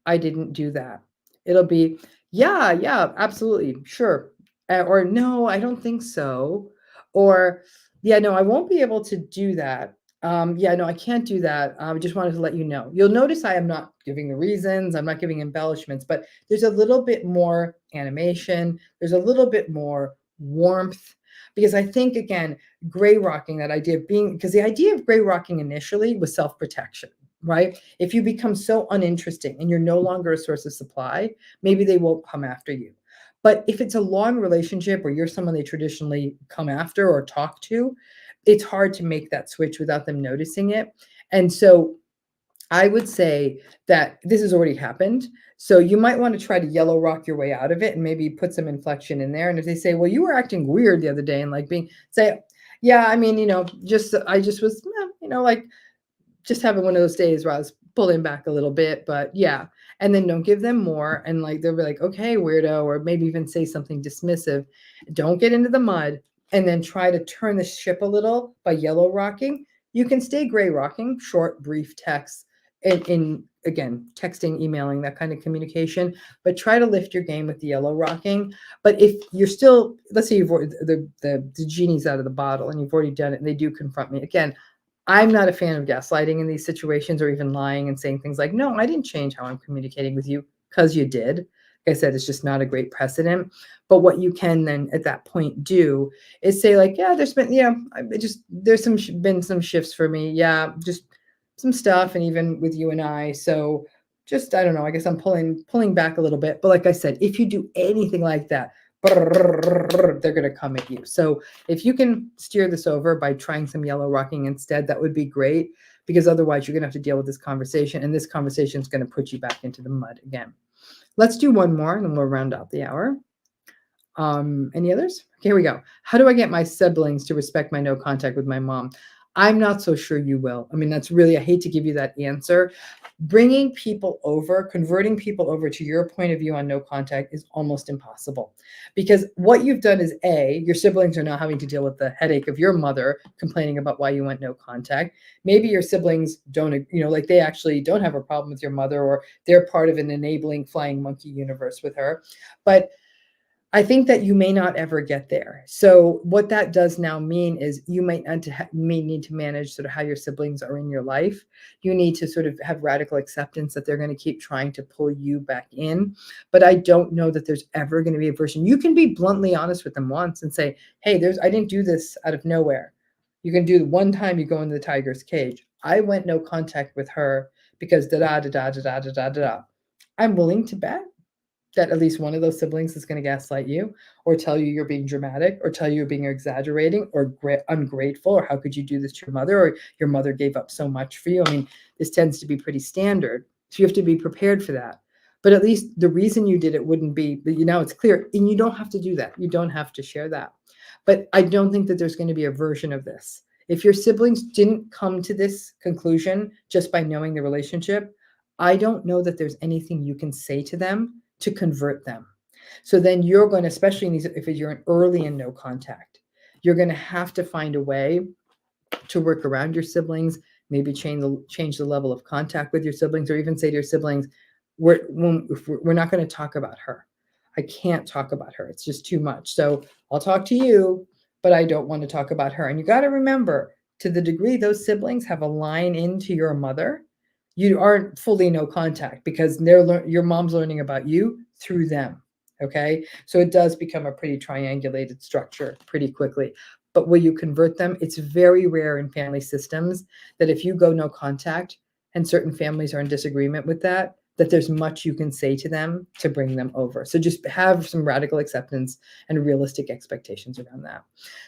I didn't do that, it'll be yeah, absolutely, sure, or no, I don't think so, or yeah, no, I won't be able to do that. Yeah, no, I can't do that. I just wanted to let you know. You'll notice I am not giving the reasons, I'm not giving embellishments, but there's a little bit more animation, there's a little bit more warmth, because I think, again, gray rocking, that idea of being, because the idea of gray rocking initially was self-protection, right? If you become so uninteresting and you're no longer a source of supply, maybe they won't come after you. But if it's a long relationship or you're someone they traditionally come after or talk to, it's hard to make that switch without them noticing it. And so I would say that this has already happened. So you might want to try to yellow rock your way out of it and maybe put some inflection in there. And if they say, well, you were acting weird the other day, and like say, yeah, I mean, I just was, like just having one of those days where I was pulling back a little bit, but yeah. And then don't give them more. And like, they'll be like, okay, weirdo, or maybe even say something dismissive. Don't get into the mud, and then try to turn the ship a little by yellow rocking. You can stay gray rocking, short, brief texts, in again, texting, emailing, that kind of communication, but try to lift your game with the yellow rocking. But if you're still, let's say you've already, the genie's out of the bottle and you've already done it and they do confront me again, I'm not a fan of gaslighting in these situations, or even lying and saying things like, no, I didn't change how I'm communicating with you, because you did. Like I said, it's just not a great precedent. But what you can then at that point do is say, like, yeah, there's been some shifts for me. Yeah, just some stuff. And even with you and I. So just, I don't know, I guess I'm pulling back a little bit. But like I said, if you do anything like that, they're going to come at you. So if you can steer this over by trying some yellow rocking instead, that would be great, because otherwise you're going to have to deal with this conversation, and this conversation is going to put you back into the mud again. Let's do one more and then we'll round out the hour. Any others? Here we go. How do I get my siblings to respect my no contact with my mom? I'm not so sure you will. I mean, that's really, I hate to give you that answer. Bringing people over, converting people over to your point of view on no contact is almost impossible, because what you've done is, your siblings are now having to deal with the headache of your mother complaining about why you went no contact. Maybe your siblings don't, like they actually don't have a problem with your mother, or they're part of an enabling flying monkey universe with her. But I think that you may not ever get there. So what that does now mean is you may need to manage sort of how your siblings are in your life. You need to sort of have radical acceptance that they're going to keep trying to pull you back in. But I don't know that there's ever going to be a version. You can be bluntly honest with them once and say, hey, I didn't do this out of nowhere. You can do the one time you go into the tiger's cage. I went no contact with her because da da da da da da da da. I'm willing to bet that at least one of those siblings is going to gaslight you, or tell you you're being dramatic, or tell you you're being exaggerating, or ungrateful, or how could you do this to your mother, or your mother gave up so much for you. I mean, this tends to be pretty standard. So you have to be prepared for that. But at least the reason you did it wouldn't be, now it's clear, and you don't have to do that. You don't have to share that. But I don't think that there's going to be a version of this. If your siblings didn't come to this conclusion just by knowing the relationship, I don't know that there's anything you can say to them to convert them. So then you're going to, especially in these, if you're in early and no contact, you're going to have to find a way to work around your siblings, maybe change the level of contact with your siblings, or even say to your siblings, we're not going to talk about her. I can't talk about her. It's just too much. So I'll talk to you, but I don't want to talk about her. And you got to remember, to the degree those siblings have a line into your mother, you aren't fully no contact, because your mom's learning about you through them. Okay. So it does become a pretty triangulated structure pretty quickly. But will you convert them? It's very rare in family systems that if you go no contact and certain families are in disagreement with that, that there's much you can say to them to bring them over. So just have some radical acceptance and realistic expectations around that.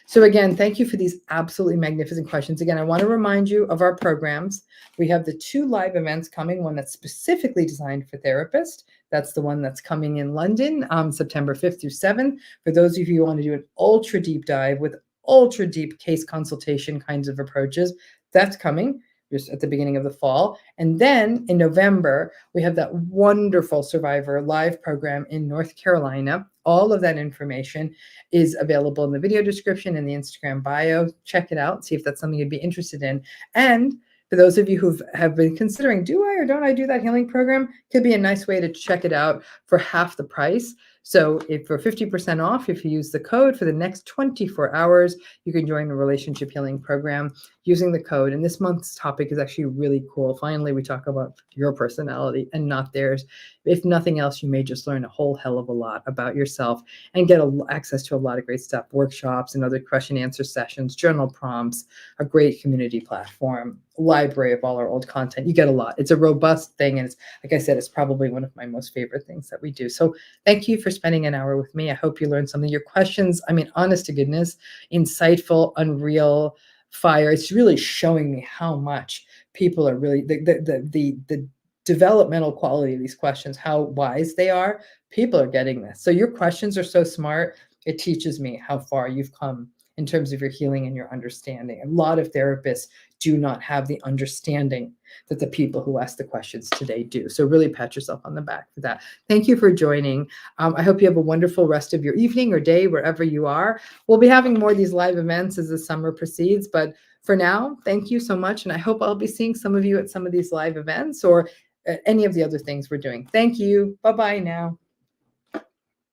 So again, thank you for these absolutely magnificent questions. Again, I want to remind you of our programs. We have the 2 live events coming, one that's specifically designed for therapists. That's the one that's coming in London, September 5th through 7th. For those of you who want to do an ultra deep dive with ultra deep case consultation kinds of approaches, that's coming just at the beginning of the fall. And then in November, we have that wonderful Survivor live program in North Carolina. All of that information is available in the video description and the Instagram bio. Check it out, see if that's something you'd be interested in. And for those of you who have been considering, do I or don't I do that healing program? Could be a nice way to check it out for half the price. So if for 50% off, if you use the code for the next 24 hours, you can join the relationship healing program using the code. And this month's topic is actually really cool. Finally, we talk about your personality and not theirs. If nothing else, you may just learn a whole hell of a lot about yourself and get access to a lot of great stuff, workshops and other question answer sessions, journal prompts, a great community platform, library of all our old content. You get a lot. It's a robust thing. And it's, like I said, it's probably one of my most favorite things that we do. So thank you for spending an hour with me. I hope you learned something. Your questions, I mean, honest to goodness, insightful, unreal, fire. It's really showing me how much people are really, the developmental quality of these questions, how wise they are. People are getting this. So your questions are so smart. It teaches me how far you've come in terms of your healing and your understanding. A lot of therapists do not have the understanding that the people who ask the questions today do. So really pat yourself on the back for that. Thank you for joining. I hope you have a wonderful rest of your evening or day, wherever you are. We'll be having more of these live events as the summer proceeds, but for now, thank you so much. And I hope I'll be seeing some of you at some of these live events or any of the other things we're doing. Thank you. Bye-bye now.